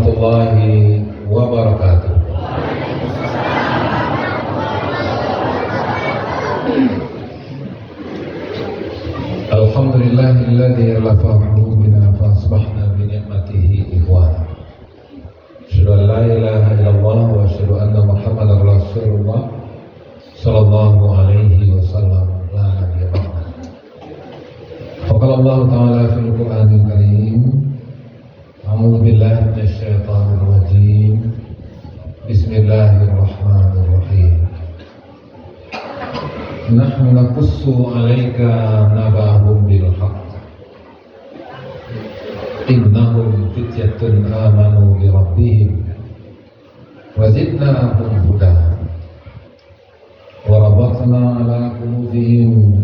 warahmatullahi wabarakatuh. Alhamdulillahilladzi rafa'a qulubana fa asbahna bi ni'matihi ikhwana. Asyhadu an la ilaha illallah wa asyhadu anna Muhammadar Rasulullah sallallahu alaihi wasallam la nabiyya ba'da. Faqala Allah ta'ala fil Qur'anil Karim, a'udzu billahi minasy syaithanir rajim. Bismillahirrahmanirrahim. Nahnu naqussu 'alaika naba'ahum bil haqq. Innahum fityatun amanu bi rabbihim wa zidnahum huda. Wa rabatna 'ala qulubihim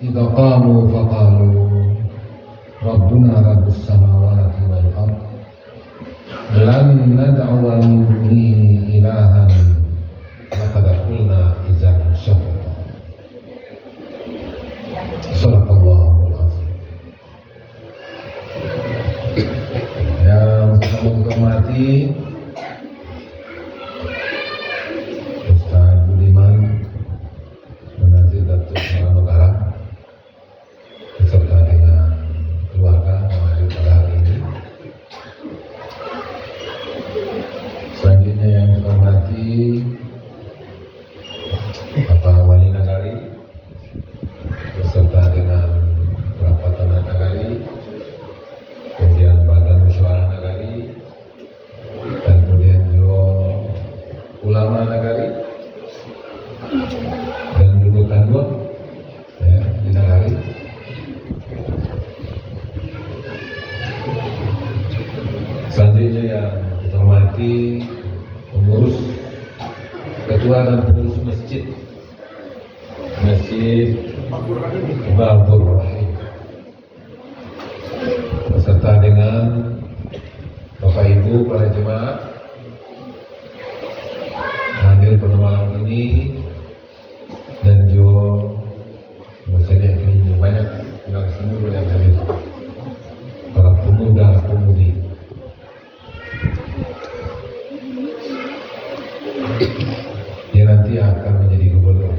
idza qamu faqalu rabbuna rabbus samawati wal ardh lan nad'u min dunihi ilahan laqad qulna idzan syatata. Sadaqallahul azim. Yang saya hormati Ustaz Budiman Penanti Datuk Negara beserta dengan keluarga menghadiri pada hari ini. Selanjutnya yang saya hormati Bapak Wali Nagari beserta dengan perapatan Nagari, kemudian Badan Musyawarah Nagari, dan kemudian juga ulama Nagari dan dudukan buat ya, di Nagari. Selanjutnya yang kita hormati pengurus, ketua dan pengurus Masjid Babur Rahim beserta dengan Bapak Ibu para jemaah hadir pada malam ini, dan juga maksudnya ini banyak yang seluruh yang hadir, para pemuda-pemudi. Dia nanti akan menjadi gubernur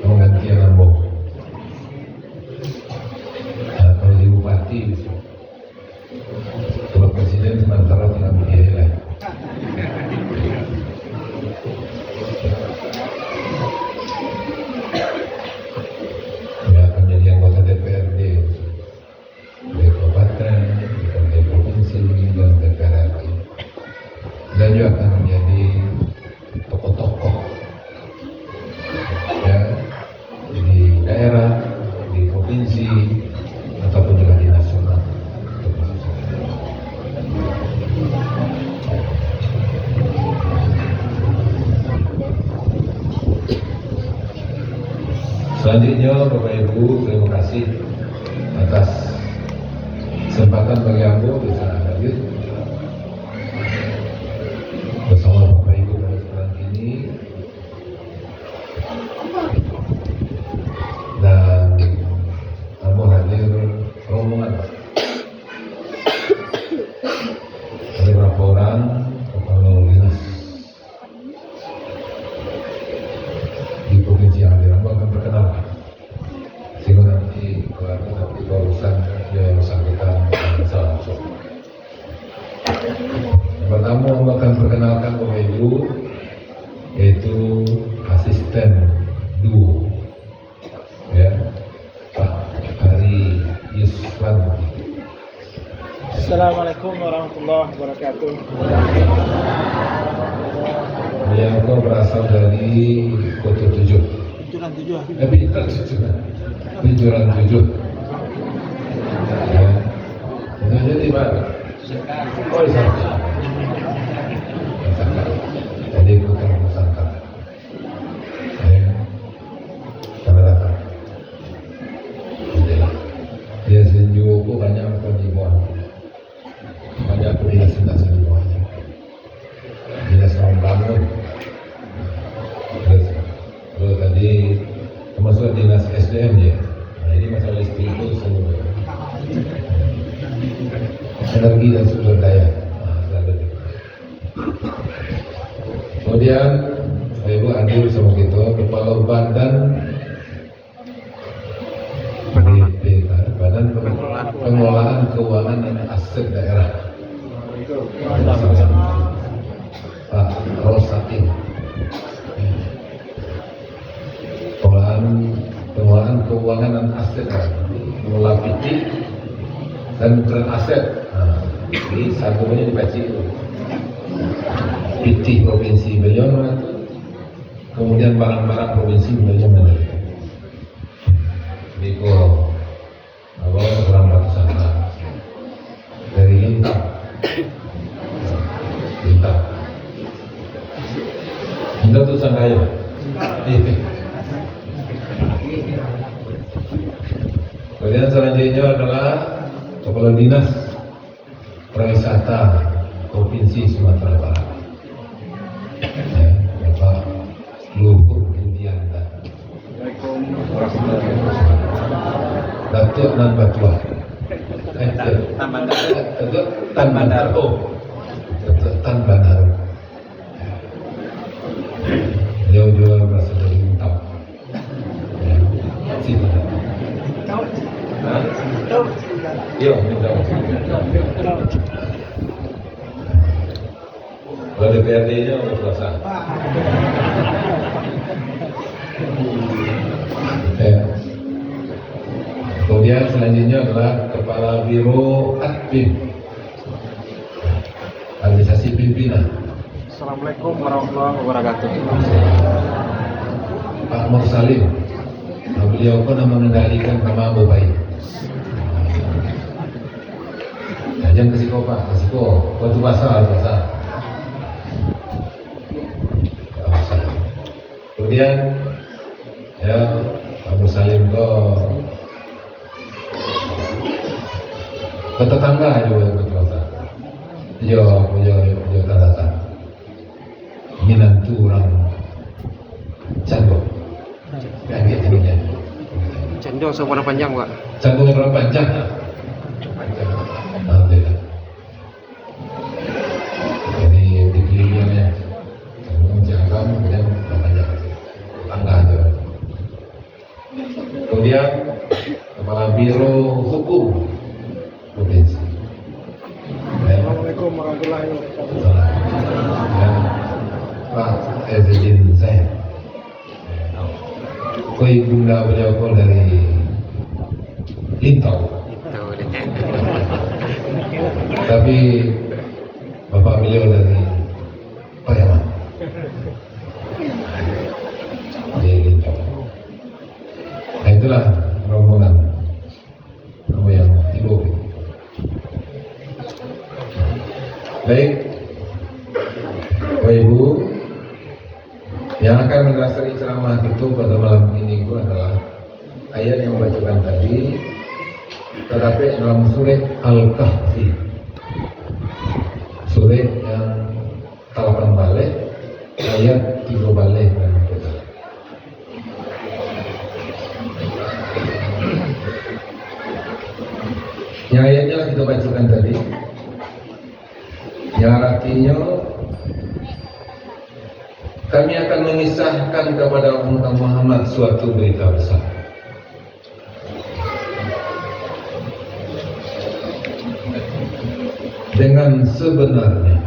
mengganti Rambo. Nah, kalau jadi bupati bisa. Kalau presiden sementara tidak biaya lain. Dia akan jadi anggota DPRD, di kabupaten, di provinsi, dan DPR RI. Dan juga akan menjadi tokoh-tokoh ya, di daerah, di provinsi, ataupun juga di nasional. Selanjutnya Bapak Ibu, terima kasih atas kesempatan bagi aku bisa hadir bersama Bapak Ibu pada sekarang ini, dan kamu hadir rombongan. Ada berapa orang kepala dinas di provinsi yang hadir? Aku akan perkenalkan sehingga nanti keluarga nanti urusan yang bersangkutan bisa langsung. Yang pertama aku akan perkenalkan Bapak Ibu, yaitu asisten duo ya, Pak Hari Yusran. Assalamualaikum warahmatullahi wabarakatuh. Beliau berasal dari Kota Tujuh. Bijuran Tujuh. Ya. Itu di mana? Oh, di sana. Jadi bukan Nusantara. Ya. Selamat datang. Dia senjuku banyak penjibuan, banyak dinas-dinas di bawahnya, dinas membangun. Terus tadi termasuk dinas SDM ya. Nah ini masalah listrik itu semua. energi dan sumber daya. Kemudian Ibu hadir sama kita Kepala Badan Badan Pengelolaan Keuangan dan Aset Daerah, Pak Rosatin. Pengelolaan Keuangan dan Aset Daerah, mengelola PT dan peran aset. Ini satunya dibaca itu. PT Provinsi beliau, kemudian barang-barang provinsi beliau menerima. Biko orang ratusan dari Lintang. Lintang itu Sanggaya. Kemudian selanjutnya adalah Kepala Dinas Pariwisata Provinsi Sumatera Barat, Bapak Luhur Rudianta. Datuk Nan Batua. Tan Bandar. Datuk Tan Bandar. Beliau juga berasal dari Lintang. Sini. Iya, minta. Kalau DPRD-nya udah selesai. Kemudian selanjutnya adalah Kepala Biro Admin Administrasi Pimpinan. Assalamualaikum warahmatullahi wabarakatuh. Pak Mursalim. Beliau pun mengendalikan nama baik. Jangan kasih Pak, waktu pasal. Kemudian Pak Mursalim ke tetangga juga berkuasa. Dia datang. Minantu orang Candong. Kaget jadinya. Cendol sewarna panjang, Pak. Candong orang panjang. Alhamdulillah. Jadi dipilihnya Candong Jangkam kemudian panjang. Tangga aja. Kemudian Kepala Biro Hukum Provinsi. Assalamualaikum warahmatullahi wabarakatuh. Pak Ezedin Zain. Koi bunda beliau pun dari Lintau. Tapi bapak beliau dari Pariaman. Di Lintau. Nah itulah rombongan kamu yang tiba. Baik, Bapak Ibu, yang akan mendasari ceramah itu pada malam ini itu adalah ayat yang membacakan tadi, tetapi dalam surat Al-Kahfi, surat yang 8 balik, ayat 3 balik dan kita. Yang ayatnya kita bacakan tadi, yang artinya kami akan mengisahkan kepada umat Muhammad suatu berita besar. Dengan sebenarnya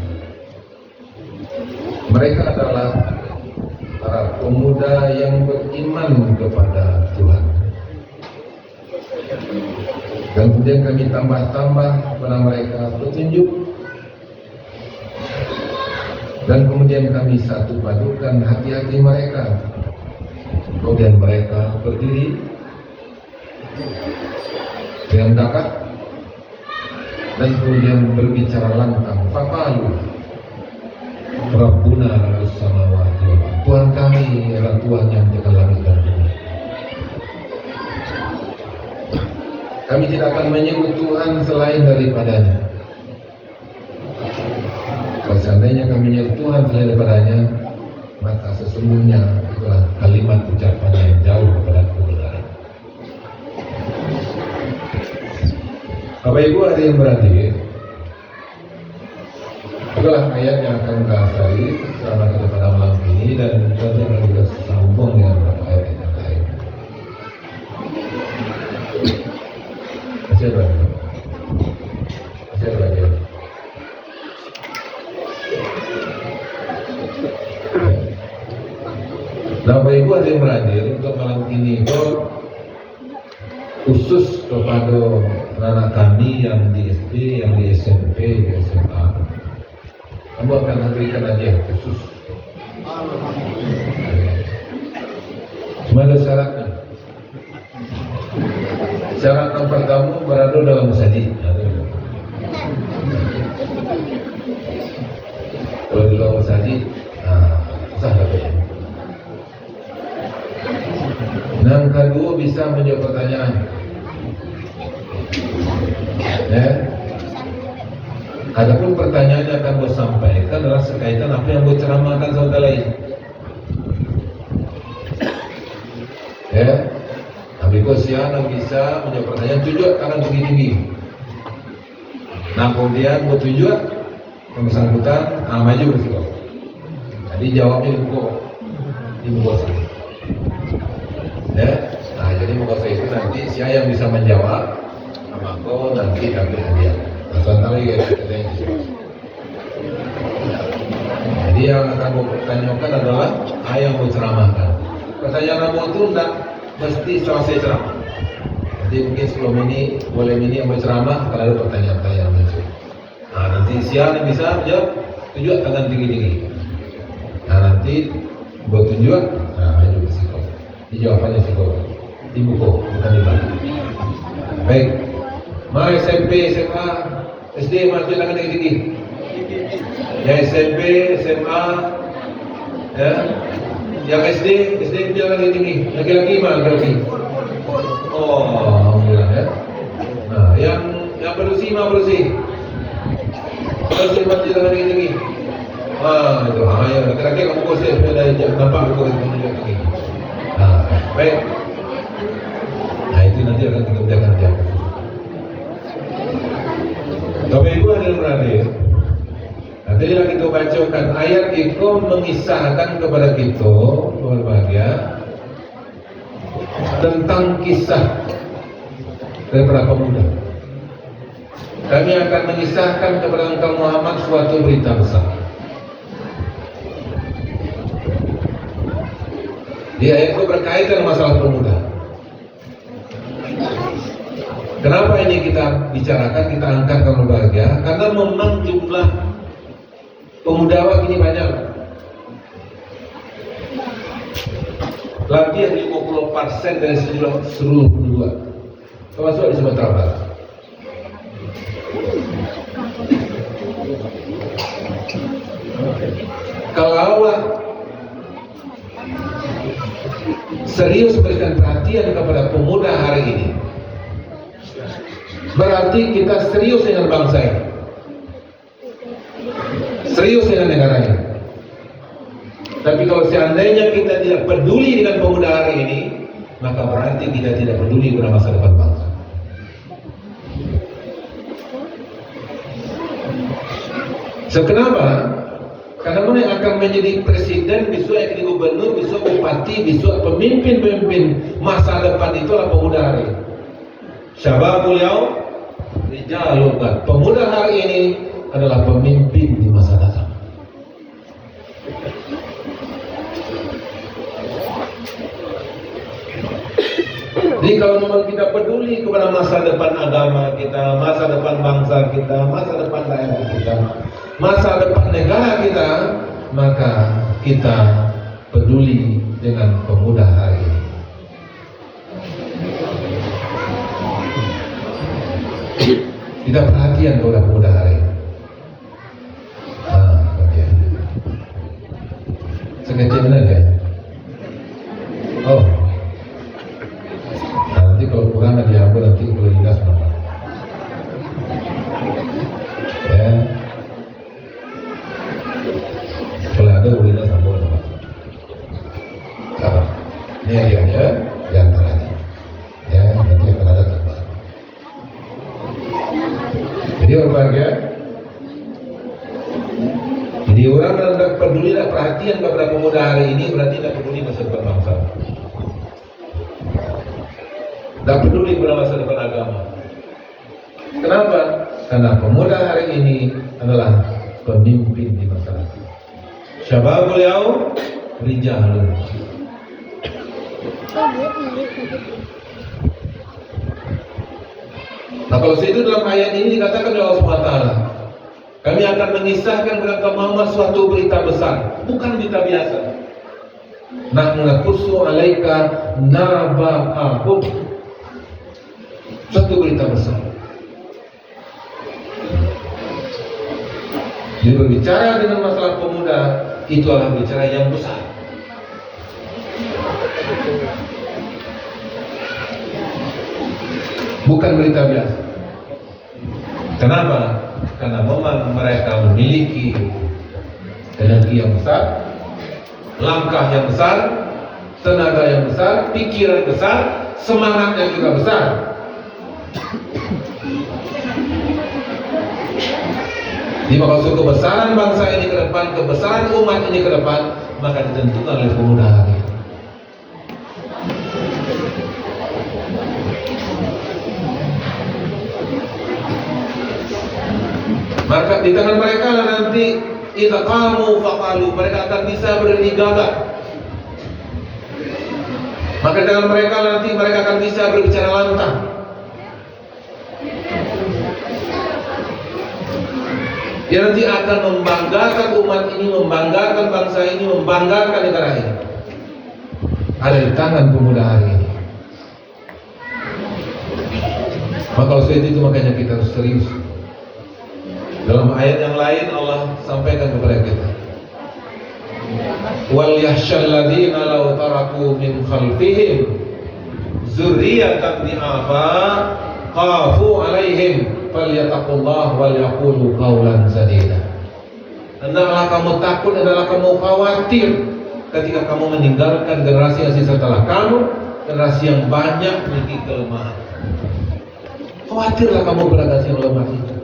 mereka adalah para pemuda yang beriman kepada Tuhan. Dan kemudian kami tambah-tambah kepada mereka petunjuk. Dan kemudian kami satu padukan hati-hati mereka. Kemudian mereka berdiri dengan takut dan kemudian berbicara lantang. Faqalu Rabbuna rabbus samawati wal ardh. Tuhan kami adalah Tuhan yang telah langit dan bumi. Kami tidak akan menyebut Tuhan selain daripadanya. Kalau seandainya kami menyebut Tuhan selain daripadanya, maka sesungguhnya itulah kalimat ucapan yang jauh kepada kebenaran. Bapak Ibu hadirin berhadir, Itulah ayat yang akan bahasai selama kita pada malam ini, dan nanti akan kita sambung dengan beberapa ayat yang lain. Masih ada lagi? Masih ada lagi? Nah, Bapak Ibu ada yang beradir untuk malam ini itu khusus kepada anak kami yang di SD, yang di SMP, di SMA. Kamu akan memberikan hadiah khusus. Cuma ada syaratnya. Syarat yang pertama berada dalam masjid. Kalau di dalam masjid, sah katanya. Yang kedua bisa menjawab pertanyaan. Ya. Adapun pertanyaan yang akan gue sampaikan adalah sekaitan apa yang gue ceramahkan saudara lain. Ya. Tapi gue siapa bisa menjawab pertanyaan, tujuan tangan tinggi-tinggi. Nah kemudian gue tujuan yang bersangkutan, maju bersiko. Jadi jawabnya di buku saya. Ya, nah jadi muka saya itu nanti siapa yang bisa menjawab sama aku nanti dapat hadiah. Contohnya ya katanya. Jadi yang akan aku tanyakan adalah apa yang aku ceramahkan. Pertanyaan kamu itu tidak mesti selesai ceramah. Jadi mungkin sebelum ini boleh ini yang berceramah kalau ada pertanyaan-pertanyaan muncul. Nah nanti siapa yang bisa menjawab, tujuan tangan tinggi-tinggi. Nah nanti buat tujuan, maju ke situ. Di jawabannya psikolog, di buku, bukan di balik. Baik, mau SMP, SMA, SD, masuk tangan tinggi-tinggi. Ya SMP, SMA, ya, yang SD jangan tinggi-tinggi. Laki-laki mana laki-laki? Oh, alhamdulillah ya. Nah, yang berusi mah berusi. Berusi masuk tangan tinggi-tinggi. Itu, ya, laki-laki kamu kosong, sudah nampak buku itu tinggi. Nah, baik. Nah itu nanti akan kita bicarakan jam. Bapak Ibu hadirin beradir, nanti kita bacakan ayat itu mengisahkan kepada kita berbahagia tentang kisah dari para pemuda. Kami akan mengisahkan kepada engkau Muhammad suatu berita besar. Di ayat itu berkaitan masalah pemuda. Kenapa ini kita bicarakan, kita angkat kalau bahagia? Karena memang jumlah pemuda ini banyak. Lebih dari 50% dari seluruh penduduk, termasuk di Sumatera Barat. Kalau serius berikan perhatian kepada pemuda hari ini, berarti kita serius dengan bangsa ini, serius dengan negara ini. Tapi kalau seandainya kita tidak peduli dengan pemuda hari ini, maka berarti kita tidak peduli pada masa depan bangsa. Kenapa? Karena mereka akan menjadi presiden, besok yang jadi gubernur, besok bupati, besok pemimpin-pemimpin masa depan itulah pemuda hari ini. Syababul yaum rijalun. Pemuda hari ini adalah pemimpin di masa datang. Jadi kalau memang kita peduli kepada masa depan agama kita, masa depan bangsa kita, masa depan daerah kita, masa depan negara kita, maka kita peduli dengan pemuda hari ini. Kita perhatian kepada pemuda hari ini. Sekecil aja. Oh. Nah, nanti kalau kurang ada diambil, nanti kalau dinas apa? Ya. Kalau ada boleh sambung apa? Sabar. Ini hadiahnya di antaranya. Ya, nanti akan ada tambah. Jadi berbahagia. perhatian kepada pemuda hari ini, berarti tidak peduli masa depan bangsa. Tidak peduli pada masa depan agama. Kenapa? Karena pemuda hari ini adalah pemimpin di masyarakat. Syababul yaum rijalun. Nah, kalau itu dalam ayat ini dikatakan oleh Allah SWT, kami akan mengisahkan kepada Muhammad suatu berita besar, bukan berita biasa. Nahnu naqussu 'alaika naba'ahum, suatu berita besar. Dia berbicara dengan masalah pemuda, itu adalah bicara yang besar. Bukan berita biasa. Kenapa? Karena memang mereka memiliki energi yang besar, langkah yang besar, tenaga yang besar, pikiran besar, semangat yang juga besar. Di maksud kebesaran bangsa ini ke depan, kebesaran umat ini ke depan, maka ditentukan oleh pemuda hari ini. Maka di tangan mereka lah nanti idza qamu faqalu, mereka akan bisa berdiri gagah. Maka di tangan mereka nanti mereka akan bisa berbicara lantang. Dia nanti akan membanggakan umat ini, membanggakan bangsa ini, membanggakan negara ini. Ada di tangan pemuda hari ini. Maka kalau itu makanya kita harus serius. Dalam ayat yang lain Allah sampaikan kepada kita, wal yahshal ladzina law taraku min khalfihim dzurriyyatan di'afa qafu 'alaihim falyattaqullah wal yaqulu qawlan sadida. Hendaklah kamu takut, hendaklah kamu khawatir ketika kamu meninggalkan generasi yang sisa setelah kamu, generasi yang banyak memiliki kelemahan. Khawatirlah kamu pada generasi yang lemah itu.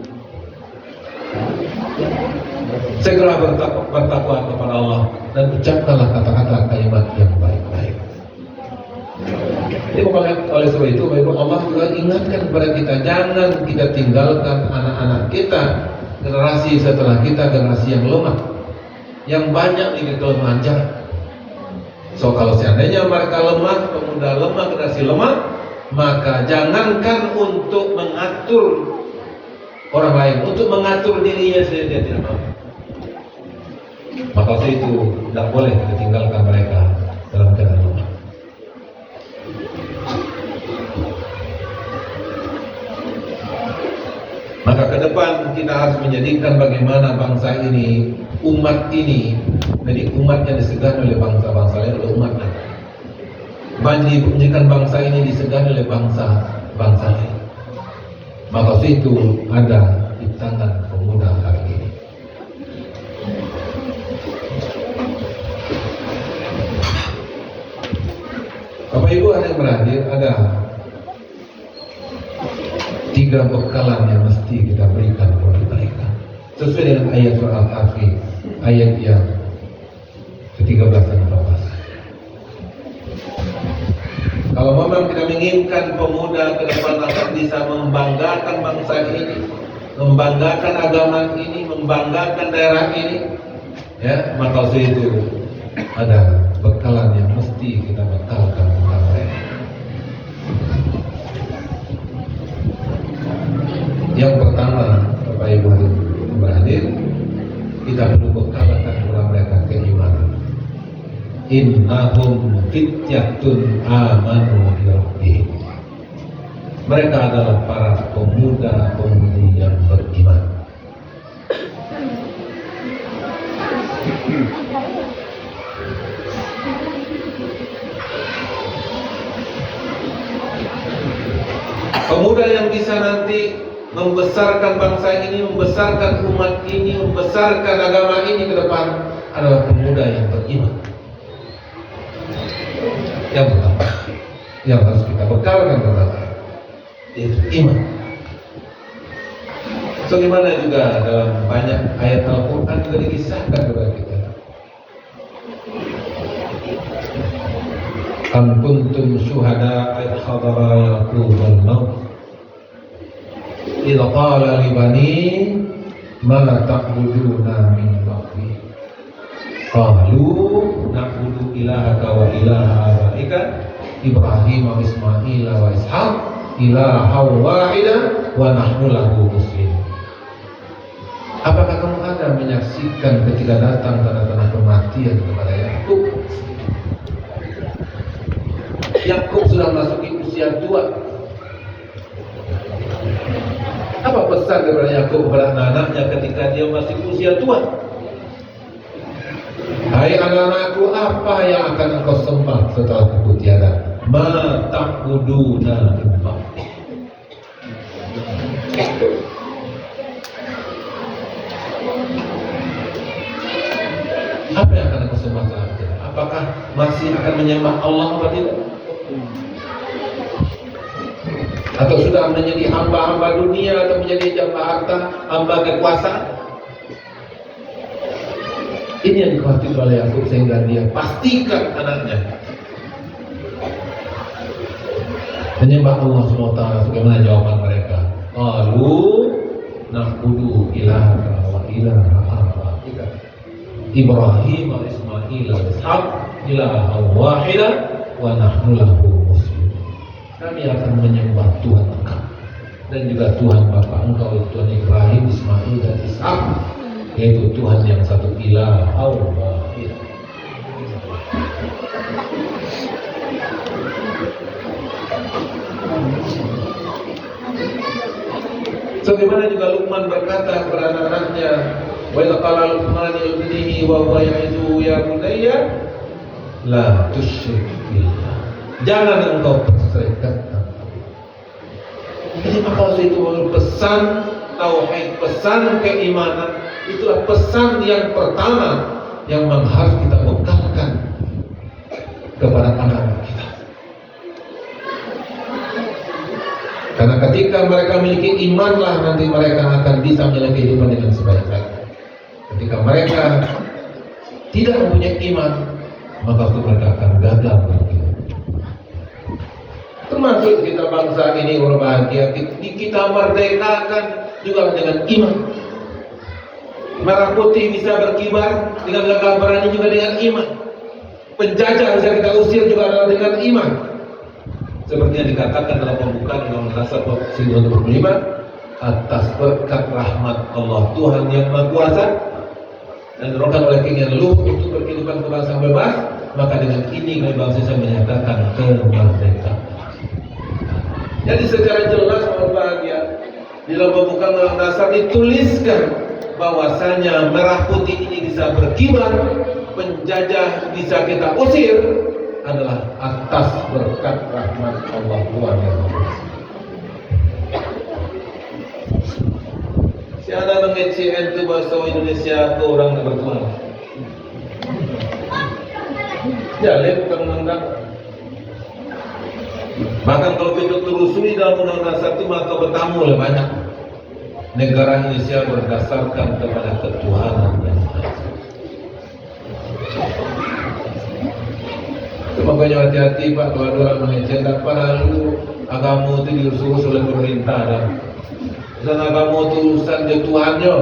Segera bertakwa kepada Allah dan ucapkanlah kata-kata kalimat yang baik-baik. Jadi oleh sebab itu Allah juga ingatkan kepada kita, jangan kita tinggalkan anak-anak kita, generasi setelah kita, generasi yang lemah, yang banyak di kelemahan jalan. So kalau seandainya mereka lemah, pemuda lemah, generasi lemah, maka jangankan untuk mengatur orang lain, untuk mengatur dirinya sendiri dia tidak mampu. Maka itu tidak boleh kita tinggalkan mereka dalam keadaan lemah. Maka ke depan kita harus menjadikan bagaimana bangsa ini, umat ini menjadi umat yang disegani oleh bangsa-bangsa lain, oleh umat lain. Menjadikan bangsa ini disegani oleh bangsa-bangsa lain. Maka itu ada di tangan pemuda hari ini. Bapak Ibu ada yang berakhir, ada 3 bekalan yang mesti kita berikan kepada mereka sesuai dengan ayat surah Al-Kahfi, ayat yang ke-13 dan 14. Kalau memang kita menginginkan pemuda ke depan akan bisa membanggakan bangsa ini, membanggakan agama ini, membanggakan daerah ini, ya, maka itu ada bekalan yang mesti kita bekalkan kepada mereka. Yang pertama, Bapak Ibu berhadir, kita perlu bekalkan kepada mereka keimanan. Innahum fityatun amanu bi rabbihim. Mereka adalah para pemuda-pemudi yang beriman. Pemuda yang bisa nanti membesarkan bangsa ini, membesarkan umat ini, membesarkan agama ini ke depan adalah pemuda yang beriman. Yang pertama yang harus kita bekalkan kepada yaitu iman. Sebagaimana juga dalam banyak ayat Al-Quran juga dikisahkan kepada kita Am kuntum syuhada id hadara yaqubal maut idza qala li bani ma ta'buduna min ba'di qalu na'budu ilahaka wa ilaha abaika Ibrahim wa Ismail wa Ishaq ilaha wahida wa nahnu lahu muslimun. Apakah kamu ada menyaksikan ketika datang tanda-tanda kematian kepada Yakub? Yakub sudah masuki usia tua. Apa pesan daripada Yakub kepada anak-anaknya ketika dia masih usia tua? Hai anak-anakku, apa yang akan engkau sembah setelah aku tiada? Ma ta'buduna min ba'di. Apa yang akan engkau sembah setelah aku tiada? Apakah masih akan menyembah Allah atau tidak? Atau sudah menjadi hamba-hamba dunia atau menjadi jamba harta, hamba kekuasaan? Ini yang dikhawatirkan oleh Yakub sehingga dia pastikan anaknya menyembah Allah SWT. Sebagaimana jawaban mereka, qalu na'budu ilahaka wa ilaha abaika Ibrahim wa Ismail wa Ishaq ilaha wahida wa nahnu lahu muslimun. Kami akan menyembah Tuhan engkau dan juga Tuhan Bapa engkau, Tuhan Ibrahim, Ismail dan Ishaq, yaitu Tuhan yang satu, ilaha wahid. Sebagaimana juga Luqman berkata kepada anak-anaknya, wa idza qala Luqman li ibnihi wa huwa ya'izuhu ya bunayya la tusyrik billah. Jangan engkau perserikatkan. Jadi maka itu pesan tauhid, pesan keimanan, itulah pesan yang pertama yang harus kita bekalkan kepada anak-anak kita. Karena ketika mereka memiliki imanlah nanti mereka akan bisa menjalani kehidupan dengan sebaik-baiknya. Ketika mereka tidak mempunyai iman, maka itu mereka akan gagal berhidup. Termasuk kita bangsa ini berbahagia, kita merdekakan juga dengan iman. Merah putih bisa berkibar dengan gagah berani juga dengan iman. Penjajah bisa kita usir juga adalah dengan iman. Seperti yang dikatakan dalam pembukaan Undang-Undang Dasar 1945, atas berkat rahmat Allah Tuhan yang Maha Kuasa dan dirohkan oleh keinginan luhur untuk berkehidupan kebangsaan bebas, maka dengan ini kami bangsa Indonesia menyatakan kemerdekaan. Jadi secara jelas berbahagia di dalam pembukaan Undang-Undang Dasar dituliskan bahwasanya merah putih ini bisa berkibar, penjajah bisa kita usir, adalah atas berkat rahmat Allah Tuhan yang Maha Kuasa. Si ada mengecen itu bahasa Indonesia ke orang yang bertuan. Jalin bukan undang-undang. Bahkan kalau kita telusuri dalam Undang-Undang Dasar itu, maka bertamu oleh banyak negara Indonesia berdasarkan kepada ketuhanan yang Maha Esa. Makanya hati-hati Pak, doa-doa mengecek tak perlu agama itu diurus oleh pemerintah dan urusan agama itu urusan dia Tuhannya,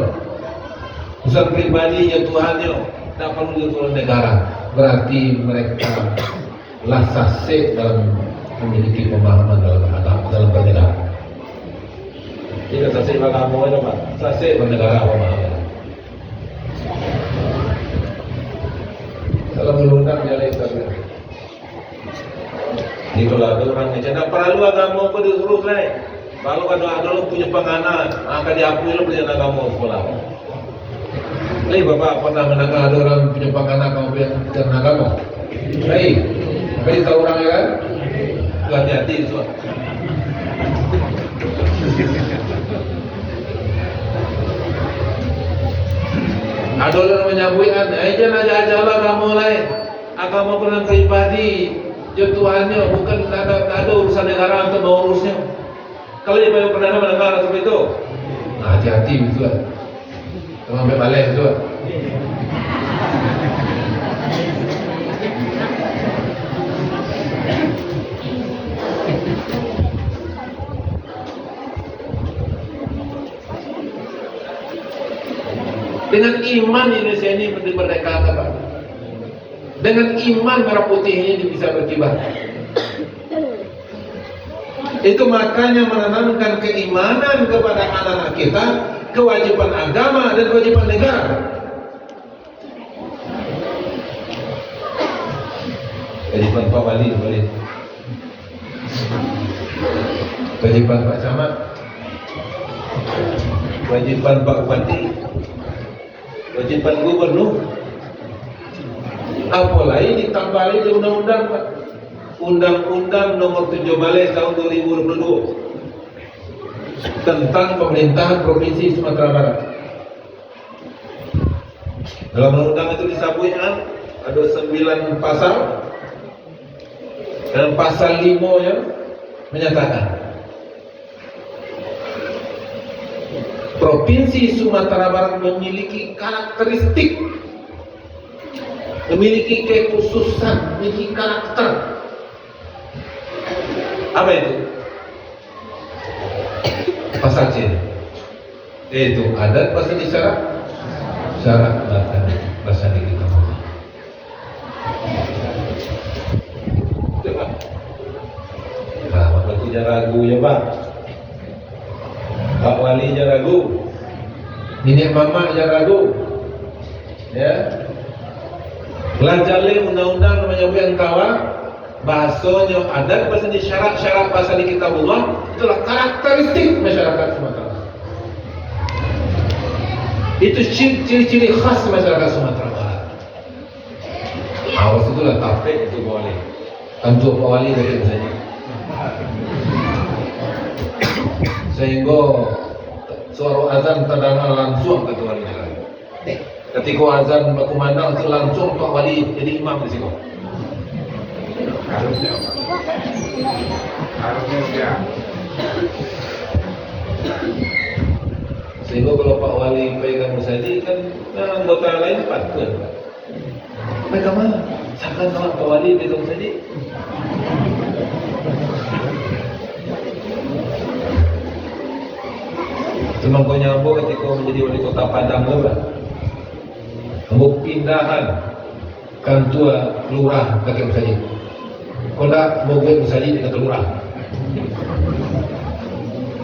urusan pribadi dia Tuhannya, tak perlu diurus oleh negara. Berarti mereka lah sasek dalam memiliki pemahaman dalam bernegara. Tidak sasek agama itu Pak, sasek bernegara pemahaman. Dalam undang-undang dia lain. Jadi kalau ada orang yang tidak perlu agama apa disuruh lain. Kalau ada lo punya penganan, akan diakui lo punya agama sekolah. Lain bapak pernah mendengar ada orang punya penganan kamu punya agama? Lain, kali tahu orang ya kan? Hati-hati semua. Ada orang menyambutkan, jangan aja kamu lain. Agama pernah pribadi. Ya Tuhannya, bukan ada urusan negara untuk bawa urusnya. Kalau dia pernah mendengar seperti itu, nah, hati-hati gitu lah. Sampai balik gitu lah. Dengan iman Indonesia ini merdeka Pak. Dengan iman merah putih ini bisa berkibar. Itu makanya menanamkan keimanan kepada anak-anak kita, kewajiban agama dan kewajiban negara. Kewajiban Pak Wali boleh. Kewajiban Pak Camat. Kewajiban Pak Bupati. Kewajiban Gubernur. Apalagi ditambah lagi undang-undang Pak. Undang-Undang Nomor 7 tahun 2022 tentang pemerintahan Provinsi Sumatera Barat. Dalam undang-undang itu disebutkan ada 9 pasal dan pasal 5 yang menyatakan Provinsi Sumatera Barat memiliki karakteristik, memiliki kekhususan, memiliki karakter. Apa itu? Pasal C. Itu adat bahasa isyarat, syarat bahasa diri kamu. Coba. Nah, maka tidak ragu ya Pak. Pak Wali jangan ragu. Nenek mama jangan ragu. Ya. Belajar undang-undang namanya yang kawan. Bahasanya adat bahasa di syarat-syarat bahasa di kitabullah itulah karakteristik masyarakat Sumatera. Itu ciri-ciri khas masyarakat Sumatera Barat. Awas itulah tapek itu boleh. Kantor Pak Wali dari saja. Sehingga suara azan terdengar langsung ke Wali. Ketika azan berkumandang itu langsung Pak Wali jadi imam di situ. Harusnya sehingga kalau Pak Wali pegang musadi kan anggota lain patut pegang mana? Sakan sama Pak Wali pegang musadi cuma kau nyambung ketika menjadi wali kota Padang lah mau pindahan kantua lurah pakai musadi. Kalau tak mau gue musadi dengan kelurahan.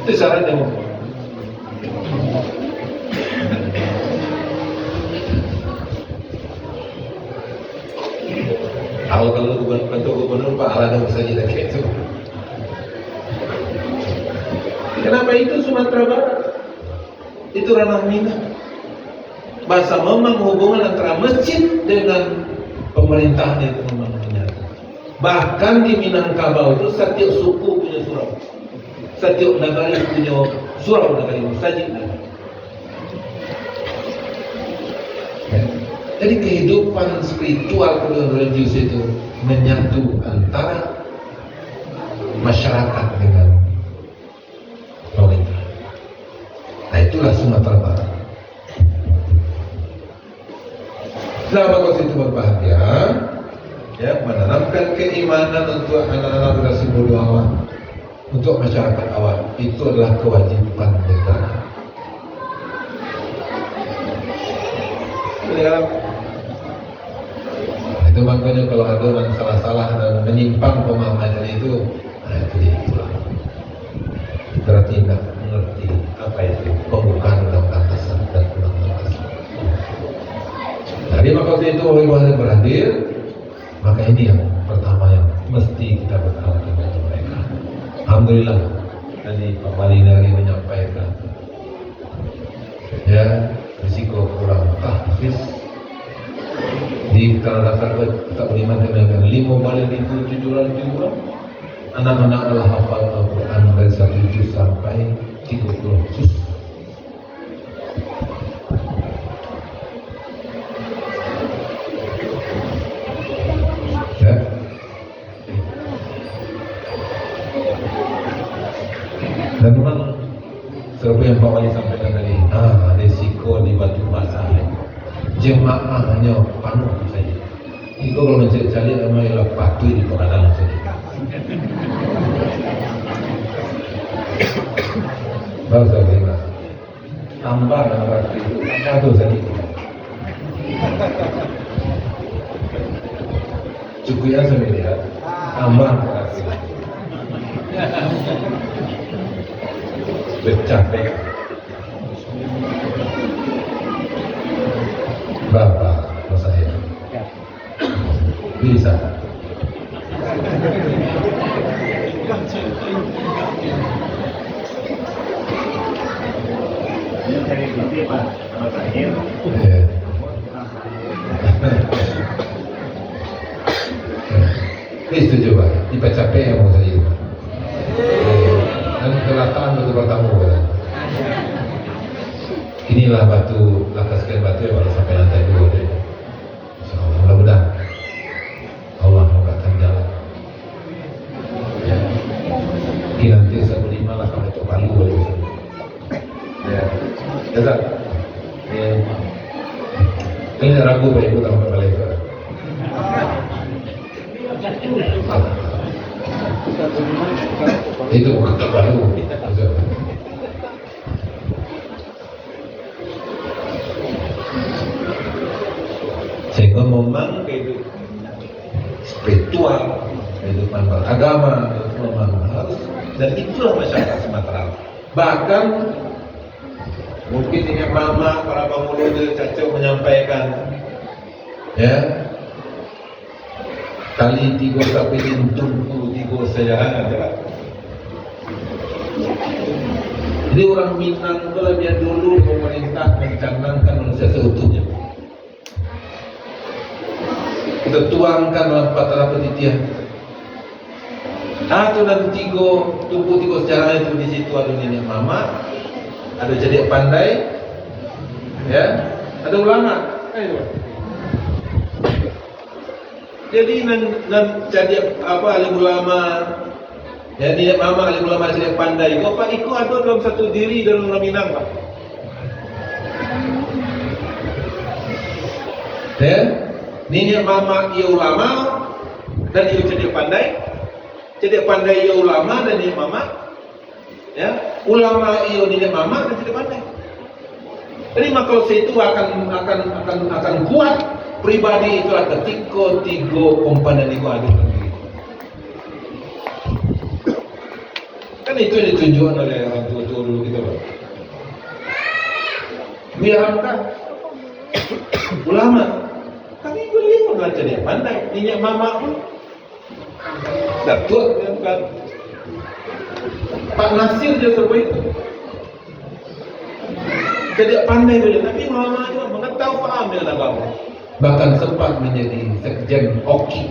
Itu syaratnya mau. Kalau gubernur Pak Alada musadi dan kayak itu. Kenapa itu Sumatera Barat? Itu ranah Minang. Bahasa memang hubungan antara masjid dengan pemerintahan itu memang menyatu. Bahkan di Minangkabau itu setiap suku punya surau, setiap negara punya surau, negara mustajib. Jadi kehidupan spiritual dan religius itu menyatu antara masyarakat dengan pemerintah. Nah itulah Sumatera Barat. Selama kau itu berbahagia, ya, menanamkan keimanan untuk anak-anak generasi muda awal, untuk masyarakat awal, itu adalah kewajiban negara. Itu makanya kalau ada orang salah-salah dan menyimpang pemahaman itu, nah itu dia itulah. Berarti tidak mengerti apa itu pembukaan undang-undang dasar dan undang-undang dasar. Jadi maka itu orang berhadir. Maka ini yang pertama yang mesti kita berkala dengan mereka. Alhamdulillah tadi Pak Wali Nari menyampaikan ya risiko kurang tahfiz di Tanah Datar kita beriman dengan 5 balik itu 700 anak-anak adalah hafal Al-Quran dari 1 juz sampai 30 juz. Dan memang seperti yang Pak Wali sampaikan tadi, risiko di Batu Basah jemaahnya penuh saja. Itu kalau mencari-cari namanya patuh di pengadilan saja. Baru saya bilang, tambah dengan waktu itu, tambah saja. Sukunya saya lihat aman berhasil. Bercapek. Bapak atau saya bisa. Ini setuju Pak, tipe capek yang mau saya. Dan kelihatan betul bertamu kan. Inilah batu, sekian batu yang baru sampai lantai 2 deh. Insyaallah, mudah-mudahan Allah membukakan jalan. Ya. Ini nanti 1.5 lah kalau itu Palu boleh. Ya, ya tak? Ya. Ini ragu Pak Ibu tambah balik. Itu bukan terbaru. Sehingga memang kehidupan spiritual, kehidupan beragama memang harus, dan itulah masyarakat Sumatera. Bahkan mungkin ini mama para pemuda cacau menyampaikan, ya. Kali 3 sampai tunggu 3 sejarah adalah. Jadi orang Minang itu lebih dulu pemerintah mencanangkan manusia seutuhnya. Kita tuangkan dalam patara penelitian. Atau dan 3 sejarah itu di situ ada nenek mama, ada jadi pandai, ya, ada ulama. Jadi nan jadi apa alim ulama, ya dia mama alim ulama jadi pandai. Apa ikut ada dalam satu diri dalam orang Minang Pak. Ya, ini mama ia ulama dan ia jadi pandai ia ulama dan ia mama, ya ulama ia nenek mama dan jadi pandai. Jadi maka itu akan kuat. Pribadi itulah ketika 3 komponen itu ada sendiri. Kan itu yang ditunjukkan oleh orang tua-tua dulu gitu Pak. Biarkan ulama, kami beliau belajar dia pandai, minyak mama pun datuk kan. Pak Nasir dia serba itu. Jadi pandai beliau, tapi mama juga mengetahui paham dengan agama. Bahkan sempat menjadi sekjen OKI.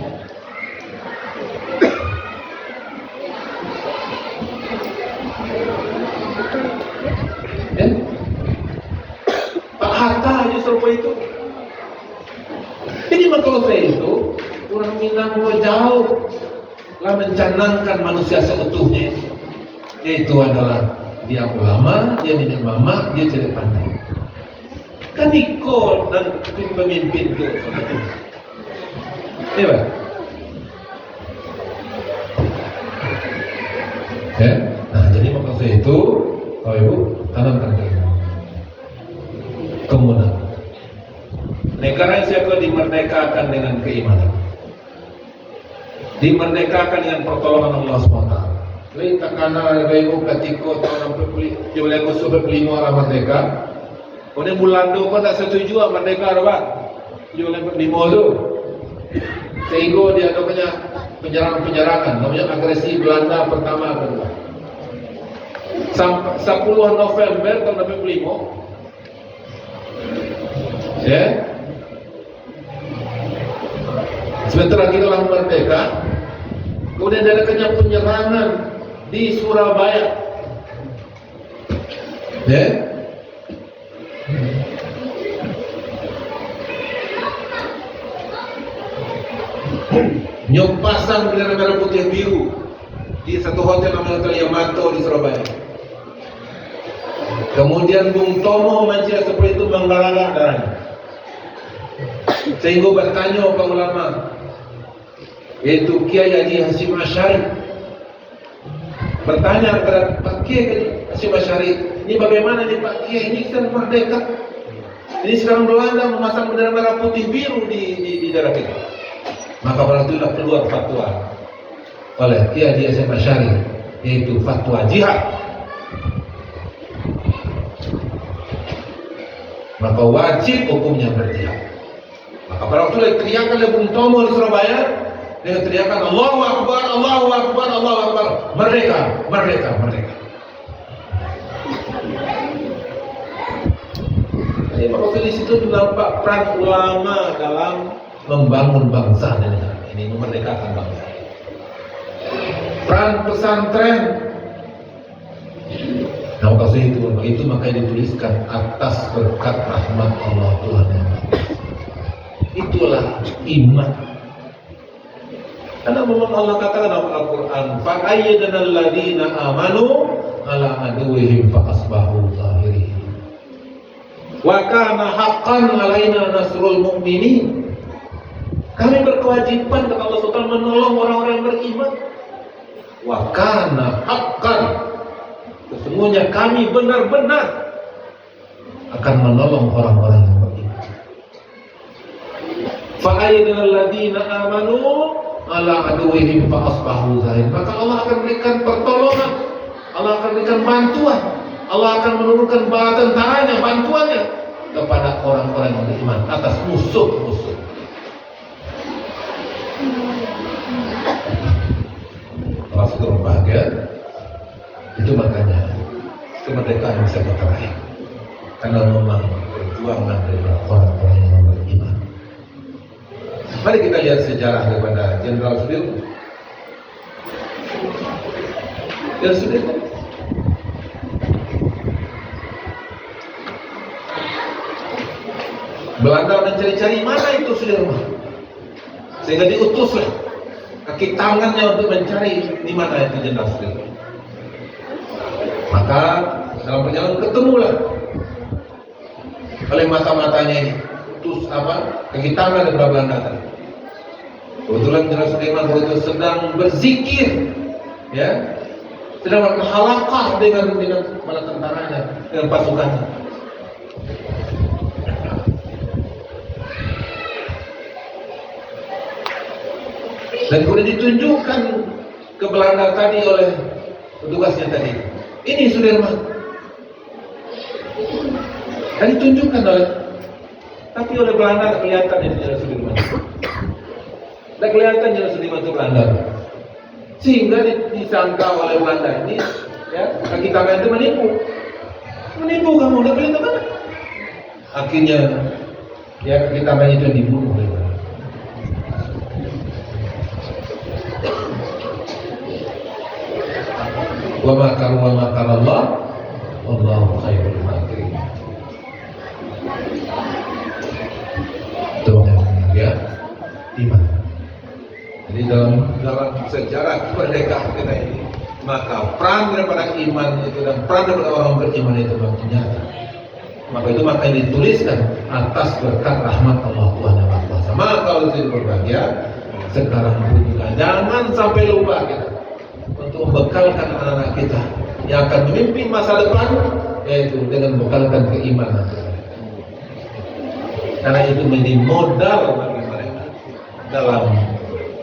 Ya? Pak Hatta aja serba itu. Jadi kalau saya itu orang Minang jauh lah mencanangkan manusia seutuhnya. Yaitu adalah dia ulama, dia nenek mama, dia jadi pandai. Kan ikut dan pemimpin itu. Ya Pak? Ya? Nah jadi maksud itu Bapak Ibu tanamkan kemudian negara Indonesia dimerdekakan dengan keimanan, dimerdekakan dengan pertolongan Allah SWT. Lain takkan Bapak Ibu ketika tahun 1945 orang merdeka. Kemudian Belanda pun tak setuju lah merdeka Pak. 1945 tu. Sehingga dia ada banyak penyerangan, namanya agresi Belanda pertama kedua. 10 November tahun 1945. Ya. Sementara kita lah merdeka, kemudian ada penyerangan di Surabaya. Ya. Pasang bendera merah putih biru di satu hotel namanya Hotel Yamato di Surabaya. Kemudian Bung Tomo mancia seperti itu menggalak darahnya. Sehingga bertanya ke ulama, yaitu Kiai Haji Hasyim Asy'ari, bertanya kepada Pak Kiai Hasyim Asy'ari, ini bagaimana nih Pak Kiai, ini kita merdeka, ini sekarang Belanda memasang bendera merah putih biru di daerah kita. Maka pada itu keluar fatwa oleh Kiai di SMA Syari, yaitu fatwa jihad. Maka wajib hukumnya berjihad. Maka pada waktu itu teriakan oleh Bung Tomo di Surabaya, dia teriakan Allahu Akbar, Allahu Akbar, Allahu Akbar, merdeka, merdeka, merdeka. Jadi waktu di situ nampak peran ulama dalam membangun bangsa dan negara ini, memerdekakan bangsa. Peran pesantren. Nah, waktu itu maka dituliskan atas berkat rahmat Allah Tuhan yang Maha. Itulah iman. Karena memang Allah katakan dalam Al-Quran, فَأَيَّدَنَا الَّذِينَ آمَنُوا عَلَىٰ عَدُوِّهِمْ فَأَصْبَحُوا ظَاهِرِينَ وَكَانَ حَقًّا عَلَيْنَا نَصْرُ الْمُؤْمِنِينَ. Kami berkewajiban kepada Allah SWT menolong orang-orang yang beriman. وَكَانَ حَقًّا, sesungguhnya kami benar-benar akan menolong orang-orang yang beriman. فَأَيَّدَنَا الَّذِينَ آمَنُوا عَلَىٰ عَدُوِّهِمْ فَأَصْبَحُوا ظَاهِرِينَ. Maka Allah akan berikan pertolongan, Allah akan berikan bantuan, Allah akan menurunkan bala tentaranya, bantuannya kepada orang-orang yang beriman atas musuh-musuh. Rasul bahagia. Itu makanya kemerdekaan bisa berterakhir karena memang perjuangan dari orang-orang yang beriman. Mari kita lihat sejarah daripada Jenderal Sudirman. Jenderal Sudirman Belanda mencari-cari mana itu Sudirman, sehingga diutuslah kaki tangannya untuk mencari di mana itu Jenderal Sudirman. Maka dalam perjalanan ketemulah oleh mata-matanya ini utus kaki tangan daripada Belanda tadi. Kebetulan Jenderal Sudirman waktu itu sedang berzikir, ya, sedang berhalaqah dengan bala tentaranya, dengan pasukannya. Dan kemudian ditunjukkan ke Belanda tadi oleh petugasnya tadi. Ini Sudirman. Dan ditunjukkan tapi oleh Belanda tak kelihatan itu Jenderal Sudirman. Tak kelihatan Jenderal Sudirman itu Belanda. Sehingga disangka oleh Belanda ini, ya, kaki tangan itu menipu. Menipu kamu, tak kelihatan mana? Akhirnya, ya, kaki tangan itu dibunuh oleh Belanda. Wa makaru wa makarallah wallahu khairul makirin. Itu yang iman. Jadi dalam sejarah kemerdekaan kita ini, maka peran daripada iman itu dan peran daripada orang beriman itu makin nyata. Maka itu makanya dituliskan atas berkat rahmat Allah Tuhan yang Maha Kuasa. Maka kalau sudah berbahagia sekarang pun juga jangan sampai lupa kita untuk membekalkan anak-anak kita yang akan memimpin masa depan, yaitu dengan membekalkan keimanan. Karena itu menjadi modal bagi mereka dalam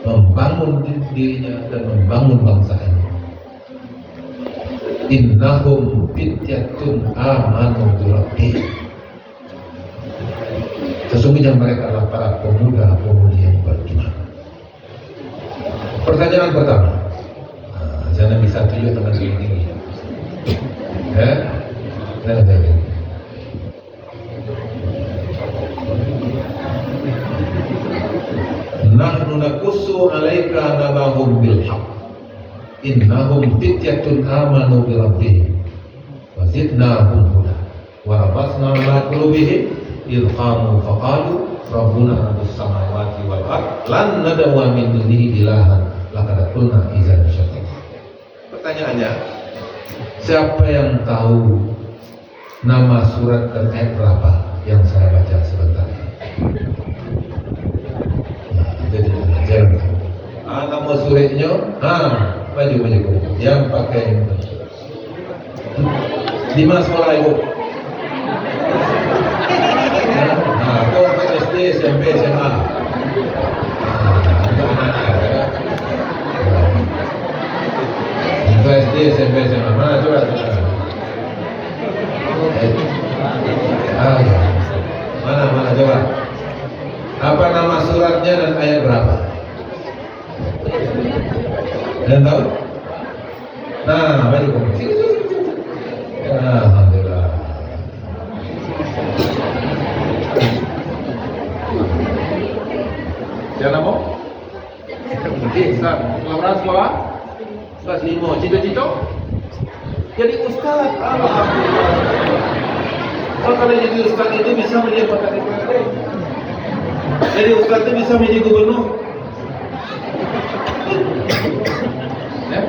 membangun dirinya dan membangun bangsa ini. Innahum fityatun amanu bi rabbihim. Sesungguhnya mereka adalah para pemuda-pemudi yang beriman. Pertanyaan pertama, jangan bisa tunjuk tangan tinggi. Jangan tinggi. Nahnu naqussu 'alaika nabahum bil haqq. Innahum fityatun amanu bi rabbihim wa zidnahum huda wa rabatna 'ala qulubihim idh qamu faqalu rabbuna rabbus samawati wal ard lan nad'u min dunihi ilahan laqad qulna idzan syatata. Pertanyaannya, siapa yang tahu nama surat dan ayat berapa yang saya baca sebentar? Nah, jadi jangan. Nama suratnya, maju yang pakai di mana sekolah ibu? Kau SD, SMP, SMA. Untuk SD, SMP, SMA mana coba? Ya. Mana coba? Apa nama suratnya dan ayat berapa? Kalian tahu? Nah, mari kita. Alhamdulillah. Siapa nama? Kelas berapa? Kelas 5. Cita-cita? Jadi ustaz. Alhamdulillah. Kalau jadi ustaz itu bisa menjadi pakar DPRD. Jadi ustaz itu bisa menjadi gubernur. Ya?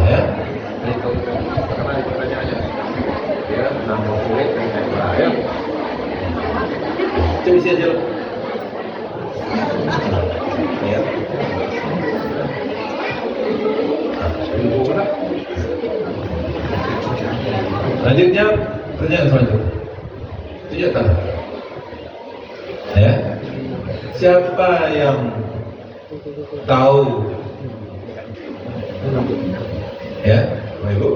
Ya? Jadi kalau karena itu pertanyaannya, ya, nama sulit yang saya ya. Coba isi aja. Ya. Lanjutnya pertanyaan selanjutnya. Tunjukkan. Ya. Siapa yang tahu? Ya, Bapak Ibu,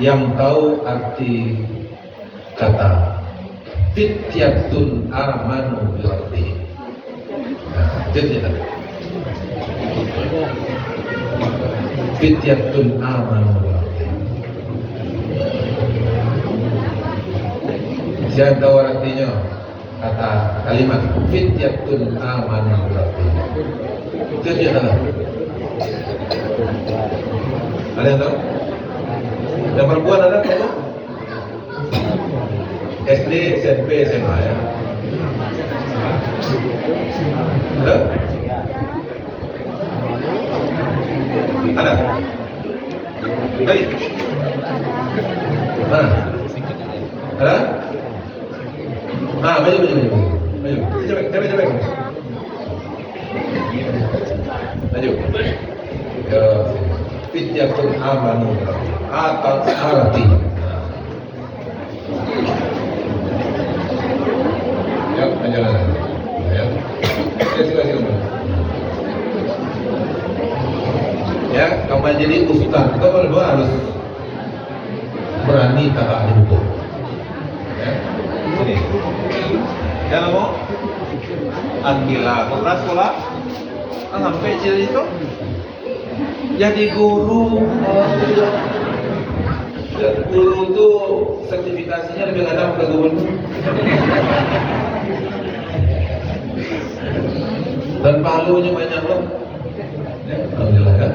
yang tahu arti kata fityatun amanu bi rabbihim. Nah, itu ya. Fityatun amanu bi rabbihim. Siapa tahu artinya kata kalimat fityatun amanu bi rabbihim? Itu ya. Ada yang tahu? Yang perempuan ada tahu? SD, SMP, SMA ya? Ada? Ada? Baik. Mana? Ada? Maju. Coba. Maju. Ya. Fityatun amanu atau arti. Ya, penjelasan. Ya. Silakan. Ya, kamu jadi ustaz, kamu berdua harus berani taat hukum. Ya. Ini. Jangan mau Angela, pernah sekolah? Sampai jadi itu? Jadi guru, dan guru itu sertifikasinya lebih kadang ke gubernur. Dan palunya banyak loh. Ya, alhamdulillah kan.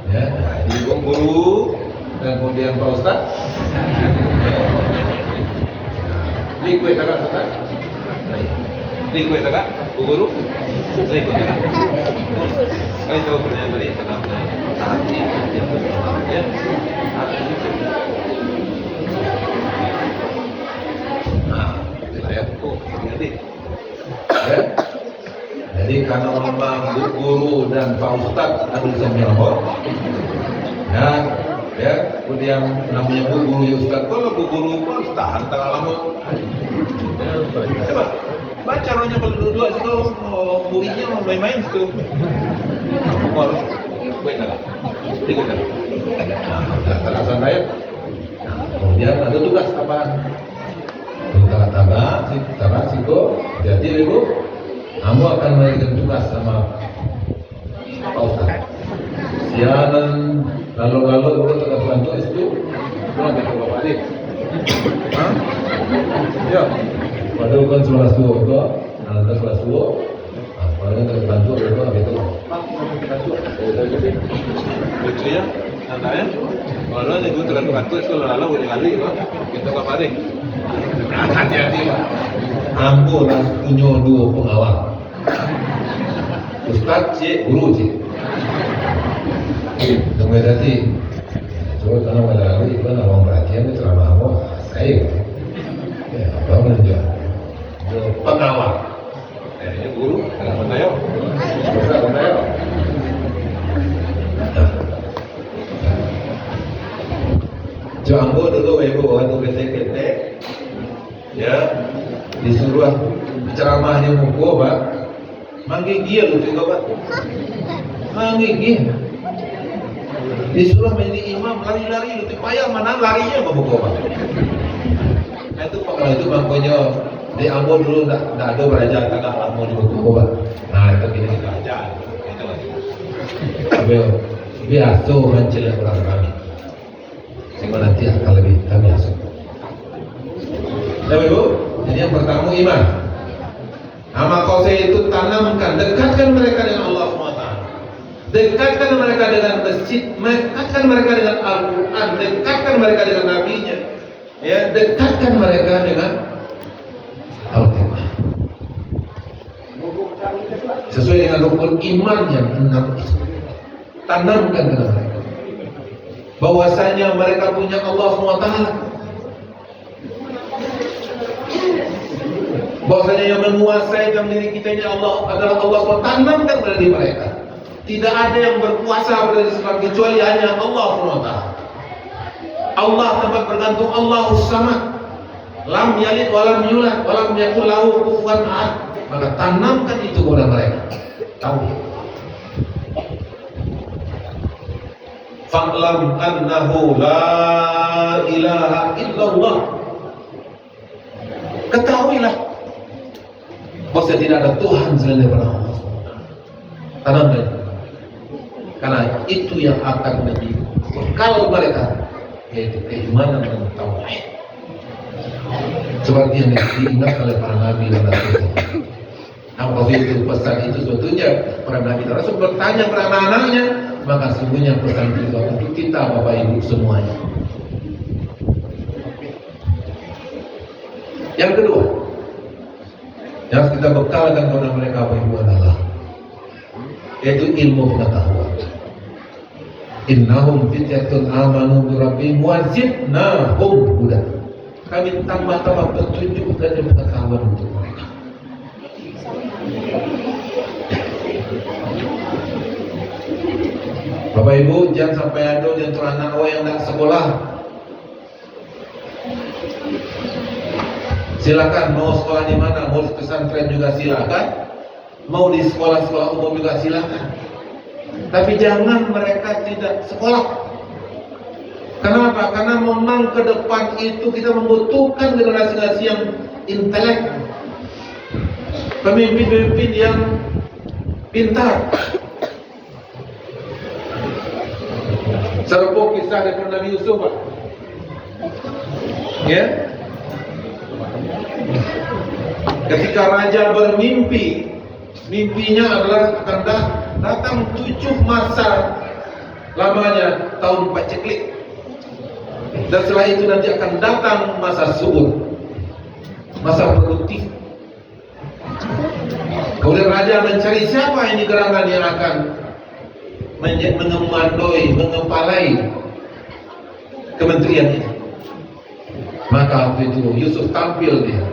Ya, jadi guru dan kemudian Pak Ustaz. Liquid agak Ustaz. Liquid agak, Bu Guru. Liquid agak. Kali tahu pertanyaan tadi tentang hati, ya. Nah, ya. Ya. Jadi karena memang Bu Guru dan Pak Ustaz harus menyelesaikan. Ya, kemudian namanya Bu Guru ya Ustaz. Kalau Bu Guru pun tahan tengah lama. Coba baca rohnya berdua situ, muridnya main-main situ. Harus baik lah. Ikut kan. Terasa saya. Kemudian ada tugas apaan? Minta tabak, siko. Jadi ibu, kamu akan memberikan tugas sama Pak Ustaz. Siaran lalu baru tegak bantu itu, pulang ke Bapak Adik. Hah? Ya. Padahal kan sebelah suwo itu, anak sebelah suwo. Padahal tegak bantu itu apa itu? Lucu ya, tandanya. Kalau ada gue tegak bantu itu lalu udah kali kita Bapak Adik. Hati-hati. Ambo dan punya dua pengawal. Ustaz C, guru C. Tunggu tadi, coba kalau ada lagi, kan orang perhatian itu ceramah apa? Saya, ya apa menunjuk? Pengawal. Ini guru, kenapa tayo? Kenapa tayo? Coba ambo dulu, ibu waktu PT, ya disuruh ceramahnya muku, pak. Mang Menggigil lu juga Pak. Menggigil. Disuruh menjadi imam lari-lari lu payah mana larinya ke buku Pak. Itu Pak kalau itu Bang Kojo di Ambon dulu enggak ada belajar kagak lama di buku Pak. Nah itu kita belajar. Itu. Biasa mencela orang kami. Sehingga nanti akan lebih kami asuh. Ya Ibu, ini yang pertama iman. Nama kausa itu tanamkan, dekatkan mereka dengan Allah SWT. Dekatkan mereka dengan masjid, dekatkan mereka dengan Al-Quran, dekatkan mereka dengan Nabi-Nya. Ya, dekatkan mereka dengan Al-Quran. Sesuai dengan rukun iman yang 6 itu. Tanamkan dengan mereka. Bahwasanya mereka punya Allah SWT. Bahwasanya yang menguasai dalam diri kita ini Allah adalah Allah SWT. Tanamkan pada diri mereka. Tidak ada yang berkuasa pada Islam kecuali hanya Allah SWT. Allah tempat bergantung Allahus Samad. Lam yalid walam yulad walam yakul lahu kufuwan ahad. Maka tanamkan itu kepada mereka. Tauhid. Fa'lam annahu la ilaha illallah. Ketahuilah bahwa tidak ada Tuhan selain daripada Allah. Tanamkan. Karena itu yang akan menjadi bekal mereka, yaitu keimanan dan tauhid. Seperti yang diingat oleh para nabi dan rasul. Apa itu pesan itu sebetulnya para nabi dan rasul bertanya kepada anak-anaknya, maka sungguhnya pesan itu untuk kita Bapak Ibu semuanya. Yang kedua, yang harus kita bekalkan kepada mereka Bapak Ibu adalah yaitu ilmu pengetahuan. Innahum fityatun amanu bi rabbihim wa zidnahum huda. Kami tambah-tambah petunjuk dan pengetahuan untuk mereka. Bapak Ibu jangan sampai ada di antara anak yang tidak sekolah. Silakan mau sekolah di mana, mau di pesantren juga silakan, mau di sekolah-sekolah umum juga silakan. Tapi jangan mereka tidak sekolah. Kenapa? Karena memang ke depan itu kita membutuhkan generasi-generasi yang intelek, pemimpin-pemimpin yang pintar. Serupa kisah dari Nabi Yusuf, Pak. Ya. Ketika raja bermimpi, mimpinya adalah akan datang 7 masa lamanya tahun paceklik. Dan setelah itu nanti akan datang masa subur, masa produktif. Kemudian raja mencari siapa ini gerangan yang akan mengemandoi, mengepalai kementerian ini. Maka waktu itu Yusuf tampil dia.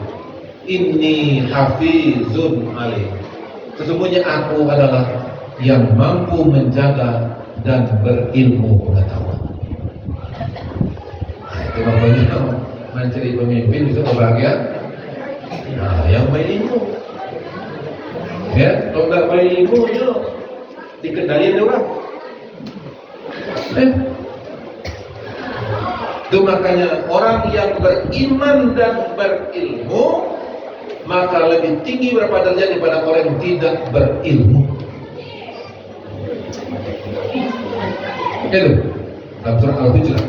Inni hafizun alim. Sesungguhnya aku adalah yang mampu menjaga dan berilmu pengetahuan. Nah, itu makanya mencari pemimpin bisa berbahagia. Nah, yang berilmu. Ya, kalau tidak berilmu itu dikendalikan orang. Itu makanya orang yang beriman dan berilmu maka lebih tinggi berapa derajat daripada orang yang tidak berilmu. Itu dalam surah Al-Hujurat.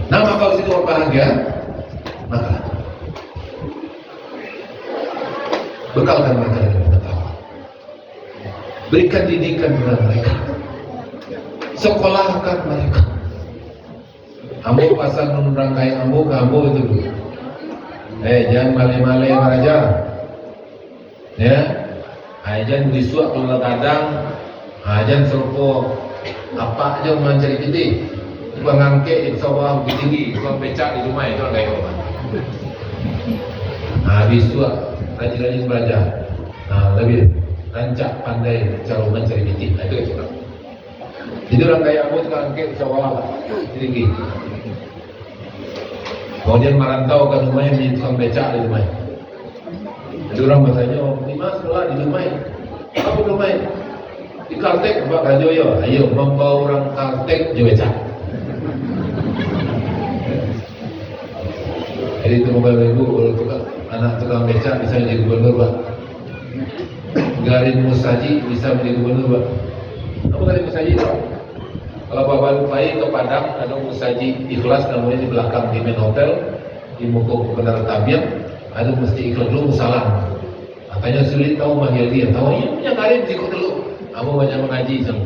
Nah, maka kalau situ berbahagia, maka bekalkan mereka dengan pengetahuan. Berikan didikan kepada mereka. Sekolahkan mereka. Ambo pasal merangkai ambo ke ambo itu dulu. Jangan male-male raja. Ya. Jangan disuap kalau kadang. Jangan serupa apa aja mencari titik. Tukang angket di sawah bukit tinggi, tukang becak di rumah itu kayak apa. Disuap rajin-rajin belajar. Lebih rancak pandai cara mencari titik. Itu itu. Jadi orang kayak aku tukang angket di sawah tinggi. Kemudian merantau ke rumahnya menjadi tukang becak di rumahnya. Ada orang bertanya, di mana sekolah di Dumai? Apa Dumai? Di Kaltek, Pak Kajoyo. Ayo, membawa orang Kaltek Joweca. Jadi itu moga ibu, kalau anak tukang beca bisa menjadi gubernur, Pak. Garin Musaji bisa menjadi gubernur, Pak. Apa Garin Musaji, Pak? Kalau Bapak lupai ke Padang, ada Musaji Ikhlas namanya di belakang di main hotel, di Mukuk Benar Tabiat, ada mesti ikhlas dulu musalam. Katanya sulit tahu mahir dia, tahu iya punya Garin ikut dulu. Kamu banyak mengaji sama.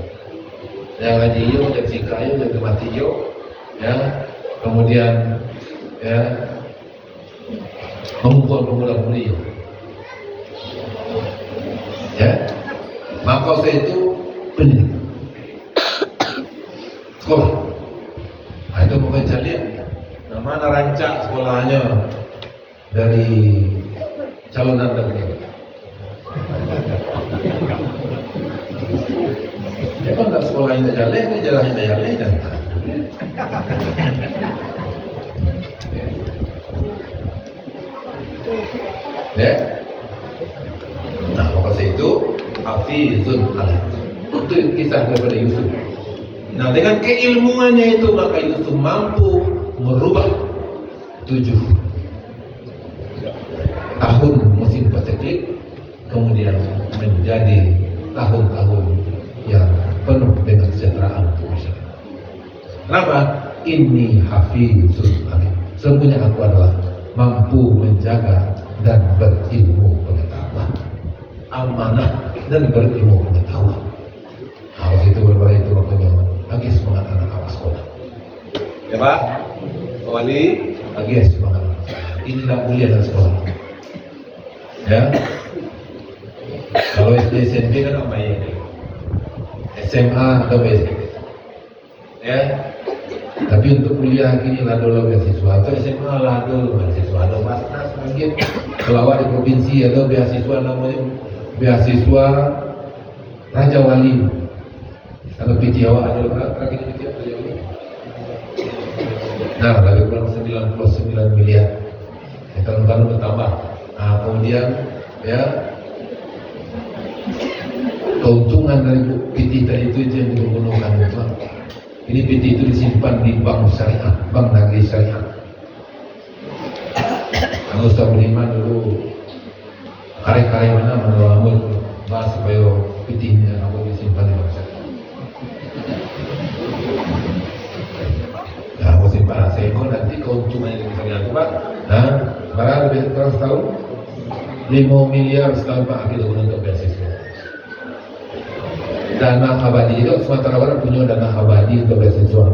Ya ngaji yo, jadi sikayo, jadi mati yo, ya. Kemudian ya mengumpul pemuda-pemudi yo. Ya, maka saya itu pendidik sekolah. Nah, itu mungkin saya lihat mana rancak sekolahnya dari calonan dan ya kan tak sekolah yang tak jalan, ini jalan yang tak jalan dan ya. Nah, maka itu Hafizun Alim. Itu kisah daripada Yusuf. Nah, dengan keilmuannya itu maka Yusuf mampu merubah 7 tahun musim paceklik kemudian menjadi tahun-tahun yang penuh dengan kesejahteraan untuk masyarakat. Kenapa? Ini Hafizun Alim. Sesungguhnya aku adalah mampu menjaga dan berilmu pengetahuan, amanah dan berilmu pengetahuan. Harus itu berbalik itu makanya lagi semangat anak-anak sekolah. Ya Pak, Pak Wali, lagi semangat. Ini tidak mulia dan sekolah. Ya, kalau SD SMP kan apa ya? SMA atau BSD. Ya, tapi untuk kuliah ini ladol beasiswa atau SMA ladol beasiswa atau Basnas mungkin kelawar di provinsi atau beasiswa namanya beasiswa Raja Wali atau Pitiawa ada lagi Pitiawa Raja Wali. Nah, lebih kurang 99 miliar. Ya, tahun-tahun bertambah. Nah, kemudian ya keuntungan dari PT tadi itu yang digunakan itu. Ini PT itu disimpan di bank syariah, bank negeri syariah. Kalau Ustaz Budiman dulu karya-karya mana menurut bahas supaya PT-nya aku disimpan di bank syariah. Nah, aku simpan sehingga nanti keuntungan yang bisa dilakukan, Pak. Nah, barang lebih kurang setahun 5 miliar setahun Pak kita guna untuk beasiswa. Dana abadi itu Sumatera Barat punya dana abadi untuk beasiswa.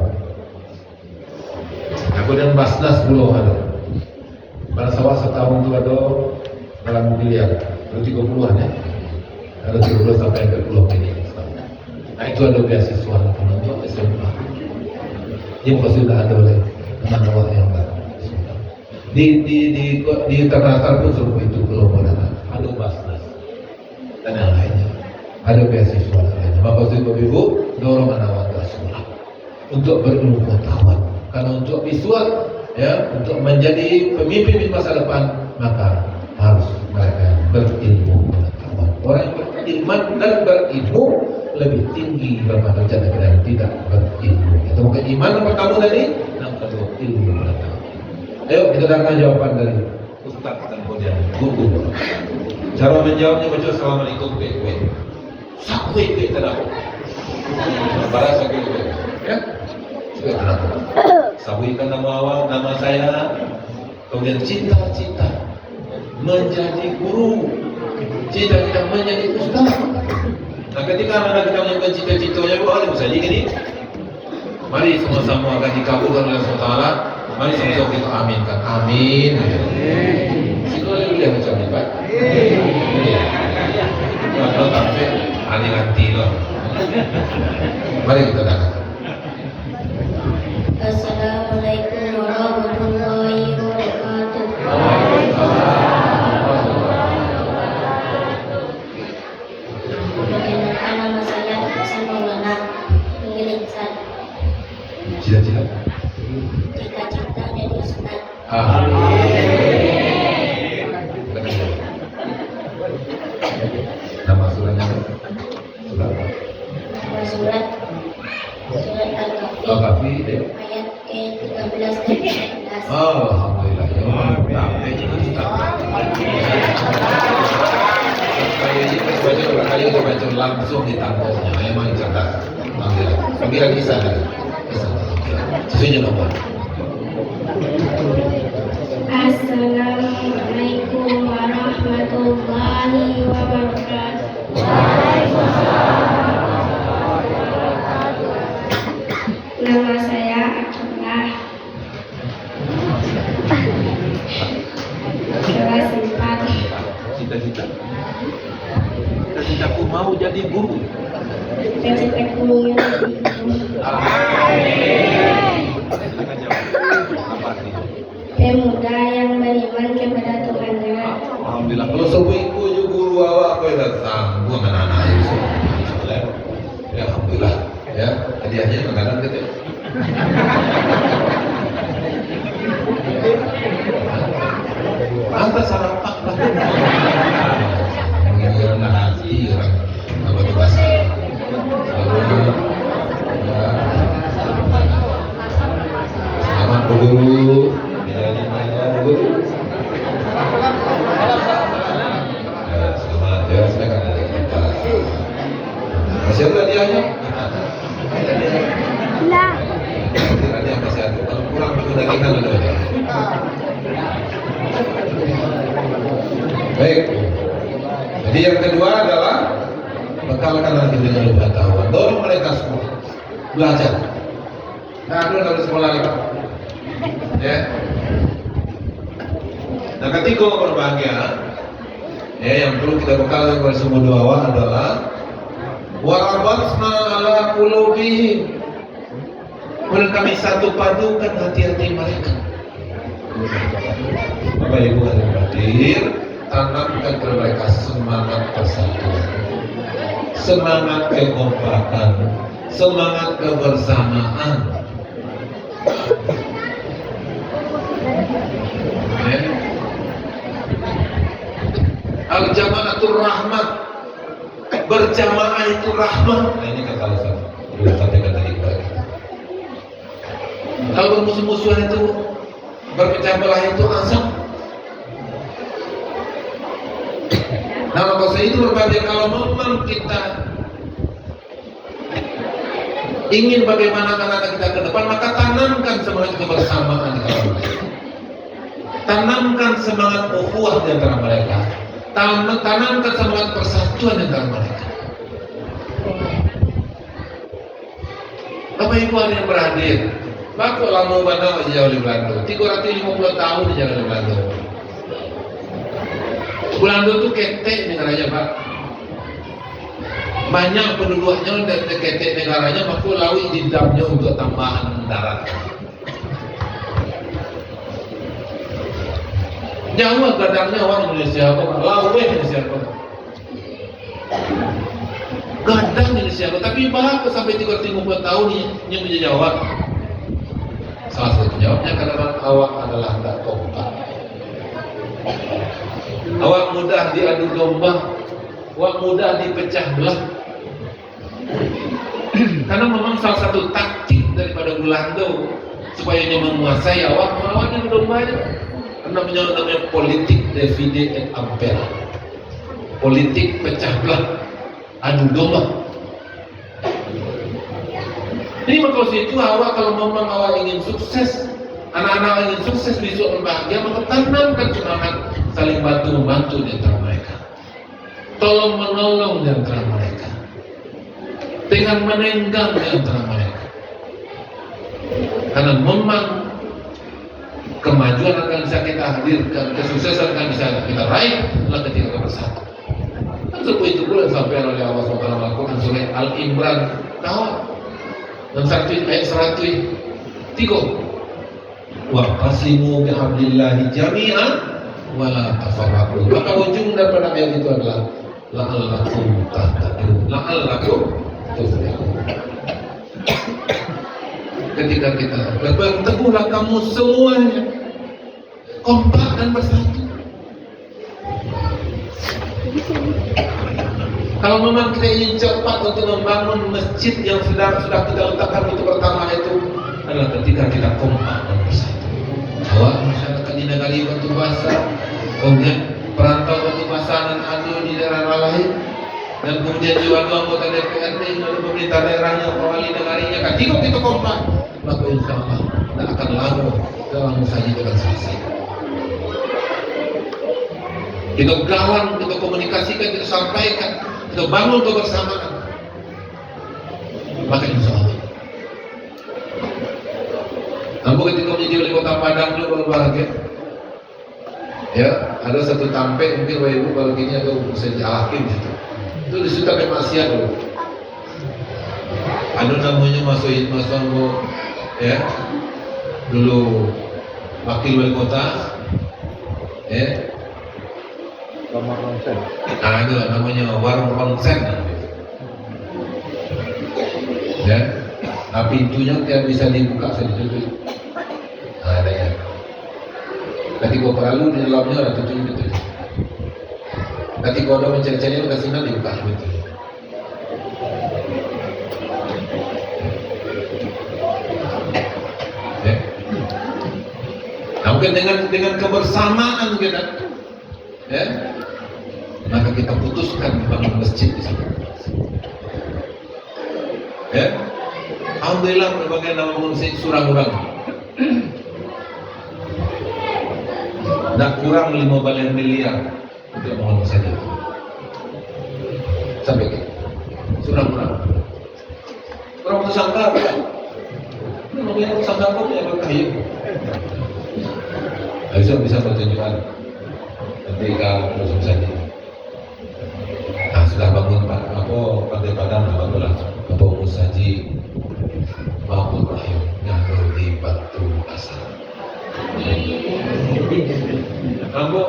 Aku dan Basnas dulu ada. Pada sawah setahun itu ada dalam miliar, ada 30-an ya. Ada 30 sampai 40 miliar setahun. Nah itu ada beasiswa untuk SMA. Ini sudah ada oleh teman-teman yang baru. Di ternata pun seluruh itu belum ada. Ada Basnas dan yang lainnya. Ada beasiswa lainnya. Maka itu Ibu dorong anak-anak ke sekolah untuk berilmu pengetahuan. Karena untuk visual ya, untuk menjadi pemimpin di masa depan maka harus mereka berilmu pengetahuan. Orang yang beriman dan berilmu lebih tinggi daripada derajat yang tidak berilmu. Itu mungkin iman yang pertama tadi, yang kedua ilmu pengetahuan. Ayo kita dengarkan jawaban dari Ustaz dan kemudian guru. Cara menjawabnya baca Assalamualaikum Sakwe tenang. Para sakwe ya. Sakwe tenang. Sakwe kan nama awal, nama saya. Kemudian cita-cita menjadi guru, cita-cita menjadi ustaz. Nah, ketika anak kita menyampaikan cita-citanya, boleh bisa jadi gini. Mari sama-sama akan dikabulkan oleh Allah Taala. Mari sama-sama kita aminkan. Amin. Sekolah boleh macam ni, Pak. Kalau sampai hari nanti loh. Mari kita datang. Assalamualaikum warahmatullahi wabarakatuh. Perkenalkan nama saya Hasan Maulana, pemilik Ustaz. Cita-cita. Cita-cita dari Ustaz. Amin. Tapi deh. ayat ke-13 dan 14. Alhamdulillah. Ya mantap. Kayaknya baca langsung di tanggalnya. Memang cerdas. Alhamdulillah. Kira bisa kan? Bisa. Sesuai nomor. Assalamualaikum warahmatullahi wabarakatuh. Nama saya Abdullah. Kelas 4. Cita-citaku mau jadi guru. Cita-citaku menjadi guru. Pemuda yang beriman kepada Tuhannya. Alhamdulillah. Kalau sebuiku juga guru awak aku datang, gua anak-anak itu. Ya alhamdulillah. Ya hadiahnya makanan gitu. Anta sarapan lah. Mengingat hati orang apa itu bahasa. Selamat guru. Selamat ya, silakan kita. Masih ada hadiahnya? Nah. Hadiah masih ada. Kalau kurang kita ada. Baik. Jadi yang kedua adalah bekalkan nanti dengan pengetahuan. Dorong mereka semua belajar. Nah, dulu dari sekolah lagi. Ya. Nah, ketiga berbahagia, ya yang perlu kita bekalkan kepada semua doa adalah warabatna ala qulubihim. Kemudian kami satu padukan hati-hati mereka. Bapak Ibu hadirin hadir, tanamkan kepada mereka semangat persatuan, semangat kekompakan, semangat kebersamaan. Ya. Al-jama'atul rahmat, berjamaah itu rahmat. Nah ini kata Ustaz, dulu sampaikan tadi kepada kita. Kalau bermusuh-musuhan itu, berpecah belah itu azab. Nah maka itu berbahagia kalau memang kita ingin bagaimana anak-anak kita ke depan, maka tanamkan semangat kebersamaan di kalangan mereka. Tanamkan semangat ukhuwah di antara mereka. Tanamkan semangat persatuan di antara mereka. Bapak Ibu ada yang berhadir. Maka lama mana di Jawa Belanda. 350 tahun di Jawa Belanda. Belanda itu ketek negaranya Pak. Banyak penduduknya dan ketek negaranya, maka lawi didamnya untuk tambahan darat. Jawa gadangnya orang Indonesia apa? Lawe Indonesia apa? Gadang Indonesia apa? Tapi bahkan sampai 350 tahun yang menjadi Jawa. Salah satu jawabnya karena awak adalah tak kompak. Awak mudah diadu domba, awak mudah dipecah belah. Karena memang salah satu taktik daripada Belanda supaya dia menguasai awak diadu domba aja. Namanya politik divide et impera, politik pecah belah, adu domba. Jadi maka itu awak kalau memang awak ingin sukses, anak-anak ingin sukses besok berbahagia, maka tanamkan semangat saling bantu membantu di antara mereka, tolong menolong di antara mereka, dengan menenggang di antara mereka. Karena memang kemajuan akan bisa kita hadirkan, kesuksesan akan bisa kita raih adalah ketika kita bersatu. Dan seperti itu pula sampai oleh Allah SWT Al-Quran surah Al-Imran dan ayat 103. Wa'tasimu bihablillahi jami'an wa la tafarraqu. Maka ujung daripada ayat itu adalah la'allakum tahtadun, la'allakum tuflihun. Ketika kita berpegang teguhlah kamu semuanya kompak dan bersatu. Kalau memang kita ingin cepat untuk membangun masjid yang sudah kita letakkan untuk pertama itu adalah ketika kita kompak dan bersatu. Bahwa masyarakat di negara Batu Basa, kemudian perantau Batu Basa dan adu di daerah lain, dan kemudian juga anggota DPRD dan pemerintah daerahnya, wali negarinya, ketika kita kompak, maka insya Allah tidak akan lama dalam saja akan selesai. Kita galang, kita komunikasikan, kita sampaikan, kita bangun kebersamaan, maka insya Allah. Namun ketika menjadi wali kota Padang dulu baru bahagia. Ya, ada satu tampek mungkin Bapak Ibu kalau gini atau bisa dialakin situ. Itu di situ ada maksiat dulu. Ada namanya masukin ya, dulu wakil wali kota, ya. Ada namanya warung konsen. Ya, nah, pintunya tidak bisa dibuka sendiri. Nah, ada ya. Ketika perlu di dalamnya ada tutup betul. Ketika ada mencari-cari ke sini dibuka betul. Ya. Nah, mungkin dengan kebersamaan kita, ya, maka kita putuskan bangun masjid di sana. Ya, alhamdulillah berbagai nama masjid surang-urang. Tidak kurang 5 miliar untuk bangun saja. Sampai ke surang-urang. Orang tersangka, namanya tersangka pun yang berkayu. Aisyah bisa bertunjukan ketika musim saja. Nah, sudah bangun Pak, apa Pantai Padang bangunlah. Apa Musaji maupun Rahim yang di Batu Basa. Kamu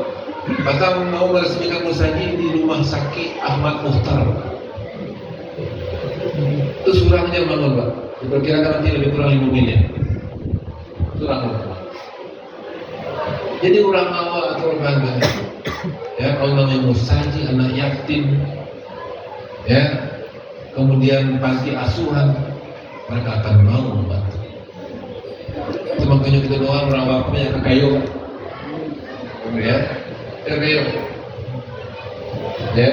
Batam mau meresmikan Musaji di rumah sakit Ahmad Muhtar. Itu surangnya bangun Pak. Diperkirakan nanti lebih kurang 5 miliar. Surang. Jadi orang awal atau orang bangga, ya, kalau namanya Musaji, anak yatim, ya, kemudian panti asuhan, mereka akan mau membantu. Itu makanya kita doa orang bapaknya ke kayu, ya, ke kayu, ya,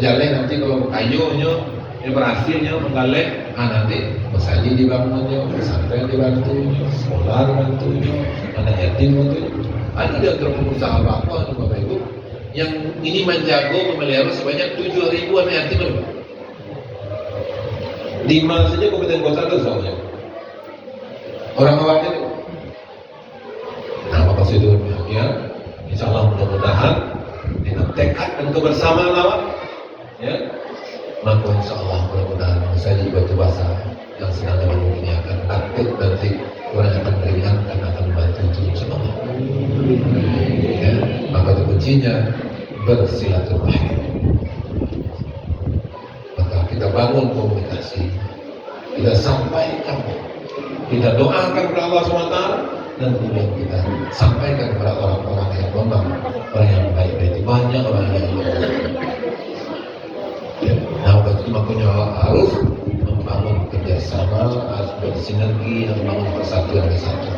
jalan nanti kalau kayunya, ini berhasilnya menggalak, nanti Musaji dibangunnya, pesantren dibantunya, sekolah dibantunya, anak yatim dibantunya. Ada di antara pengusaha bapak Bapak Ibu yang ini menjago memelihara sebanyak 7.000 anak yatim. 5 saja kabupaten kota itu soalnya. Orang awalnya itu. Nah, maka itu ya, insya Allah mudah-mudahan dengan tekad dan kebersamaan awak, ya, maka insya Allah mudah-mudahan saya di Batu Basa yang sedang ini akan aktif nanti orang akan meringankan akan membantu itu insya Allah. Ya, maka itu kuncinya bersilaturahim. Maka kita bangun komunikasi, kita sampaikan, kita doakan kepada Allah SWT, dan kemudian kita sampaikan kepada orang-orang yang memang orang yang baik-baik. Banyak orang yang baik. Ya, nah, itu makanya harus membangun kerjasama, harus bersinergi, dan membangun persatuan bersatu.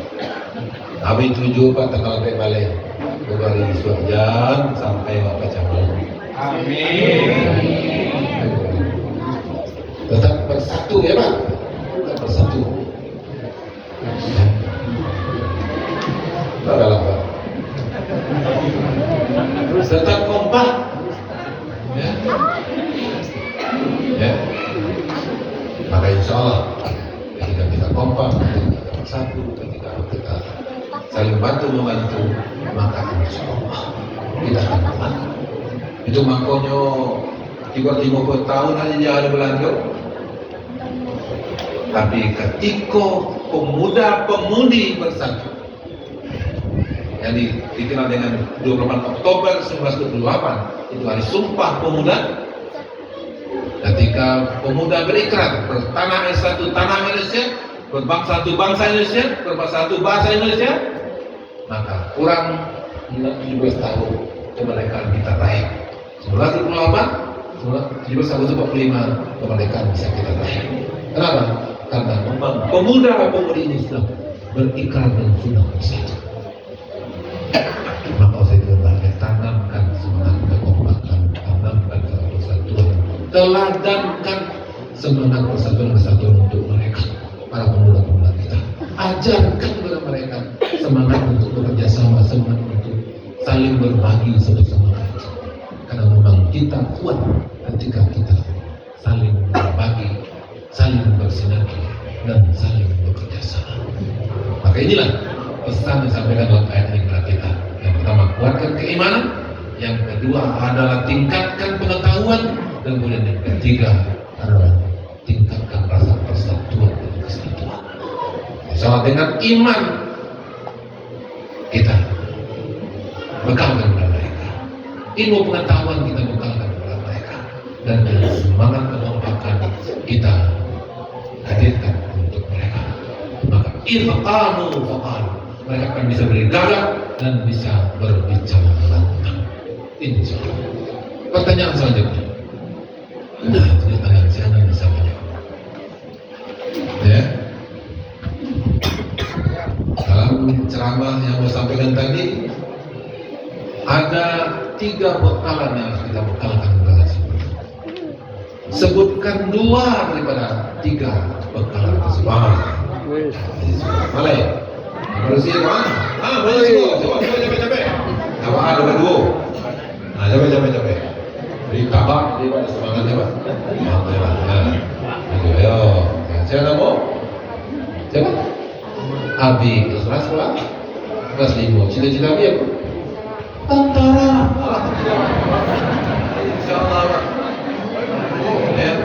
Kami tuju Pak tanggal balik dari Surjan sampai Bapak Cabang. Amin. Tetap bersatu ya Pak, tetap bersatu. Baiklah Pak. Tetap kompak. Ya. Ya. Maka insya Allah ketika kita kompak, ketika kita bersatu, ketika kita saling bantu membantu, maka insya Allah kita akan kuat. Itu makanya 50 tahun aja jangan belanja. Tapi ketika pemuda-pemudi bersatu, yang dikenal dengan 28 Oktober 1928, itu hari Sumpah Pemuda. Ketika pemuda berikrar bertanah satu tanah Indonesia, berbangsa satu bangsa Indonesia, berbahasa satu bahasa Indonesia, maka kurang 17 tahun kemerdekaan kita raih. 1928, 17 Agustus 45 kemerdekaan bisa kita raih. Kenapa? Karena memang pemuda-pemudi ini sudah berikrar dan sudah bersatu. Maka saya kembali tanamkan semangat kekompakan, tanamkan persatuan, teladankan semangat persatuan untuk mereka, para pemuda-pemuda kita. Ajarkan kepada mereka semangat untuk bekerja sama, semangat untuk saling berbagi satu sama lain. Karena memang kita kuat ketika kita saling berbagi, saling bersinergi, dan saling bekerja sama. Maka inilah pesan yang disampaikan dalam ayat ini kepada kita. Yang pertama, kuatkan keimanan. Yang kedua adalah tingkatkan pengetahuan. Dan kemudian yang ketiga adalah tingkatkan rasa persatuan dan kesatuan. Sama dengan iman kita bekalkan kepada mereka, ilmu pengetahuan kita bekalkan kepada mereka, dan dengan semangat kekompakan kita hadirkan untuk mereka. Maka ifqalu faqalu, mereka akan bisa bergagap dan bisa berbicara lantang. Insya Allah. Pertanyaan selanjutnya. Nah, itu tangan saya bisa menjawab. Ya. Dalam ceramah yang saya sampaikan tadi, ada 3 bekalan yang harus kita bekalkan kepada semua. Sebutkan 2 daripada 3 bekalan tersebut. Malay, manusia mana? Manusia. Coba capek. Apa ada berdua? Nah, capek. Beri kabar daripada semangatnya, Pak. Ayo. Saya nama? Siapa? Abi, kelas sekolah? Kelas 5. Cita-cita Abi apa? Tentara. InsyaAllah, Pak.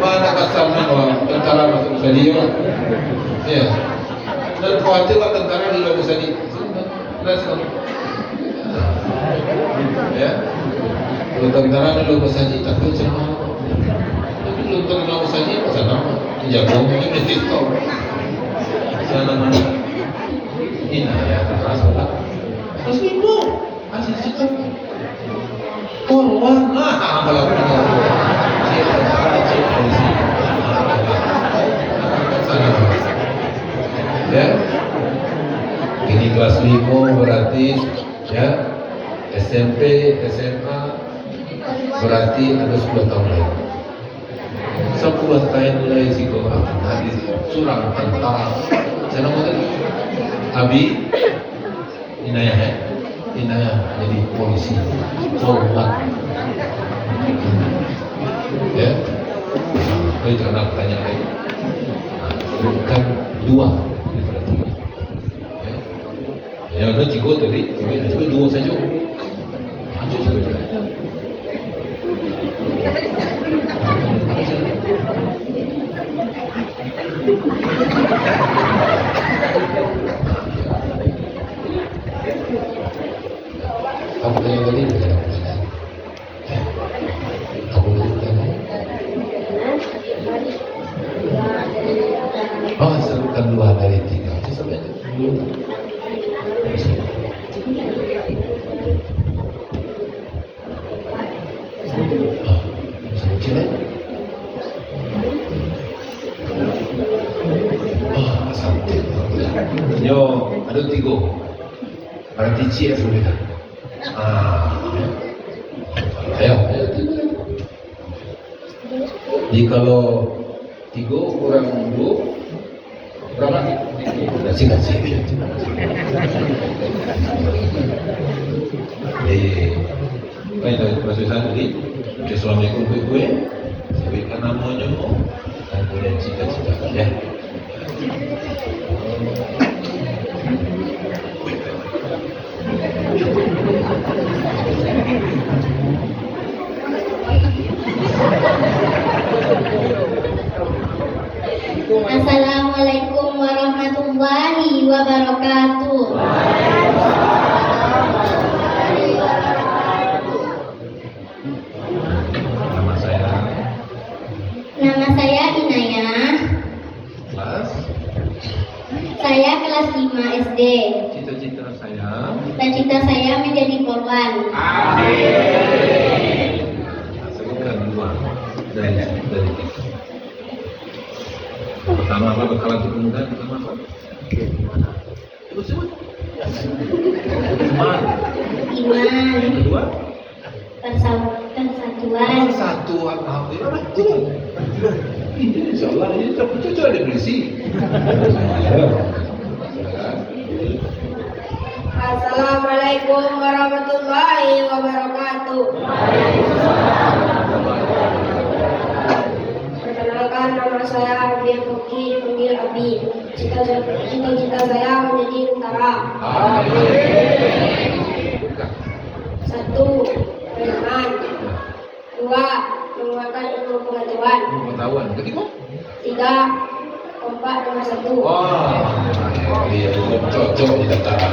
Mana kasamnya orang tentara masuk stadion? Ya. Dan khawatir Pak tentara di luar stadion. Ya. Kalau tentara di luar stadion takut sama. Tapi lu terkenal saja pasal nama. Jagoannya ini TikTok. Sana mana? Ini ya terasa tak. Terus ibu asal sikap. Korban lah kalau punya. Sana. Ya. Ini kelas 5 berarti ya. SMP, SMA berarti ada 10 tahun lagi. 10 tahun mulai si kau akan hadir surang tentara. Saya nama tadi Abi Inayah jadi polisi korban. Ya, itu karena pertanyaan lagi. Bukan 2 daripada 3. Ya, ada 3 tadi, cuma 2 saja. Lanjut saja. Apa yang tadi? Apa yang tadi? Oh, sebutkan 2 dari 3. Itu sampai dulu. Sebutkan. Santai. Yo, ada 3. Berarti C sudah. Ayo. Jadi kalau 3 kurang 2 berapa? Kasih. Baik, proses tadi. Assalamualaikum gue. Sebutkan namanya dan kemudian cita-cita ya. Assalamualaikum warahmatullahi wabarakatuh. Nama saya Inayah. Saya kelas 5 SD. Cita-cita saya menjadi polwan. Sebutkan 2 dari 3. Nama apa bekalan untuk kemudahan? Nama apa? Sebut sebut. Iman. Yang kedua? Persatuan. Persatuan. Alhamdulillah betul. Insyaallah ini cocok ada berisi. Assalamualaikum warahmatullahi wabarakatuh. Perkenalkan, nama saya Abi Fuki, dipanggil Abi. Cita-cita saya menjadi tentara. Satu, beriman. Dua, menguatkan ilmu pengetahuan. Pengetahuan. Ketiga? Tiga, kompak nomor satu. Wah, dia cocok di tentara.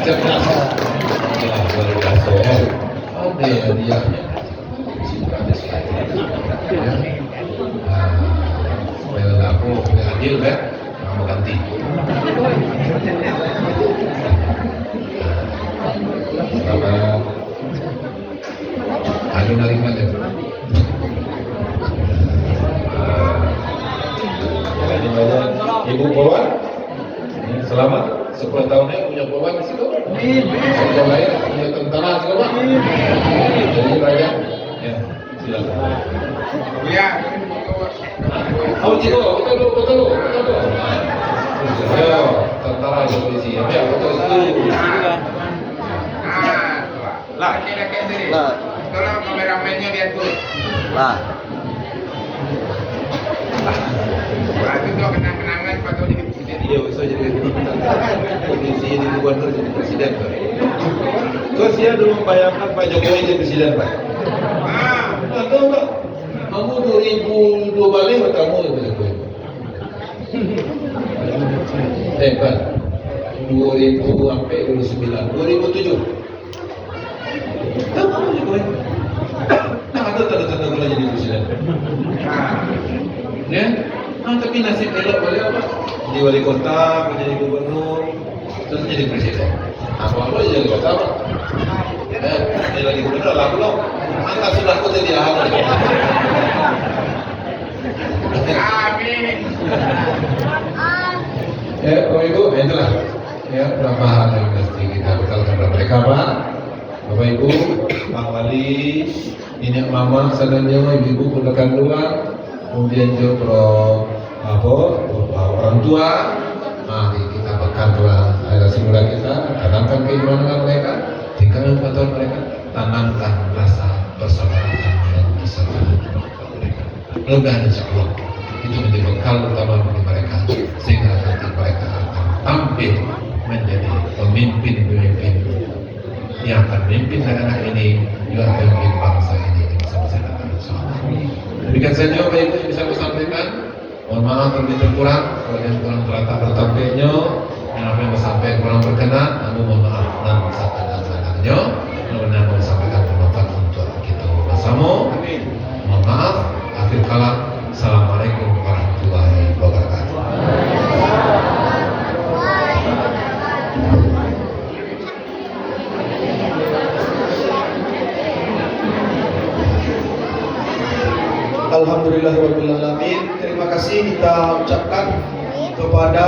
Cerdas. Ya, luar biasa. Ada hadiahnya. Ada sekali. Ya. Supaya aku adil kan, kamu ganti. Selamat. Ayo narikan ya. Ibu Polwan, selamat 10 tahunnya punya Polwan di situ. Sekolah lain punya tentara sekolah. Jadi raja, ya silakan. Ya. Oh Ciko, betul. Ayo, tentara dan polisi. Ya, betul itu. Lah, tolong kameramennya lihat dulu. Lah. Itu tuh kenang-kenangan waktu jadi presiden. Iya, bisa jadi polisi jadi gubernur jadi presiden kan. Kau sih dulu membayangkan Pak Jokowi jadi presiden Pak. Tahu nggak? Kamu 2002 balik kamu Pak Jokowi. Pak. 2000 sampai 2009, 2007. Tahu kamu Jokowi? Nah, ada tanda-tanda mulai jadi presiden. Ya, tapi nasib elok beliau apa? Jadi wali kota, menjadi gubernur, terus jadi presiden. Apa-apa jadi kota apa? Jadi lagi gubernur lah belum. Angkat sudah aku jadi ahli. Amin. Ya, Bapak Ibu, itulah ya beberapa hal yang mesti kita bekalkan kepada mereka, Pak. Bapak Ibu, Pak Wali, Nenek Mama, saudara ibu-ibu pundakan luar. Kemudian juga orang tua, mari kita bekalkan relasi muda kita, tanamkan keimanan mereka, tingkatkan kepatuhan mereka, tanamkan rasa persaudaraan dan kesatuan mereka. Mudah-mudahan insyaAllah itu menjadi bekal utama bagi mereka, sehingga nanti mereka akan tampil menjadi pemimpin-pemimpin yang akan memimpin negara ini, juga akan memimpin bangsa ini di masa-masa datang. Demikian saja Bapak Ibu yang bisa saya sampaikan. Mohon maaf terlebih kurang, kalau yang kurang terletak bertampilnya, yang apa yang saya sampaikan kurang berkenan, namun mohon maaf dan sadar-sadarnya. Mudah-mudahan mau sampaikan bermanfaat untuk kita bersama. Mohon maaf. Akhir kalam, Assalamualaikum warahmatullahi wabarakatuh. Alhamdulillahirabbil alamin. Terima kasih kita ucapkan kepada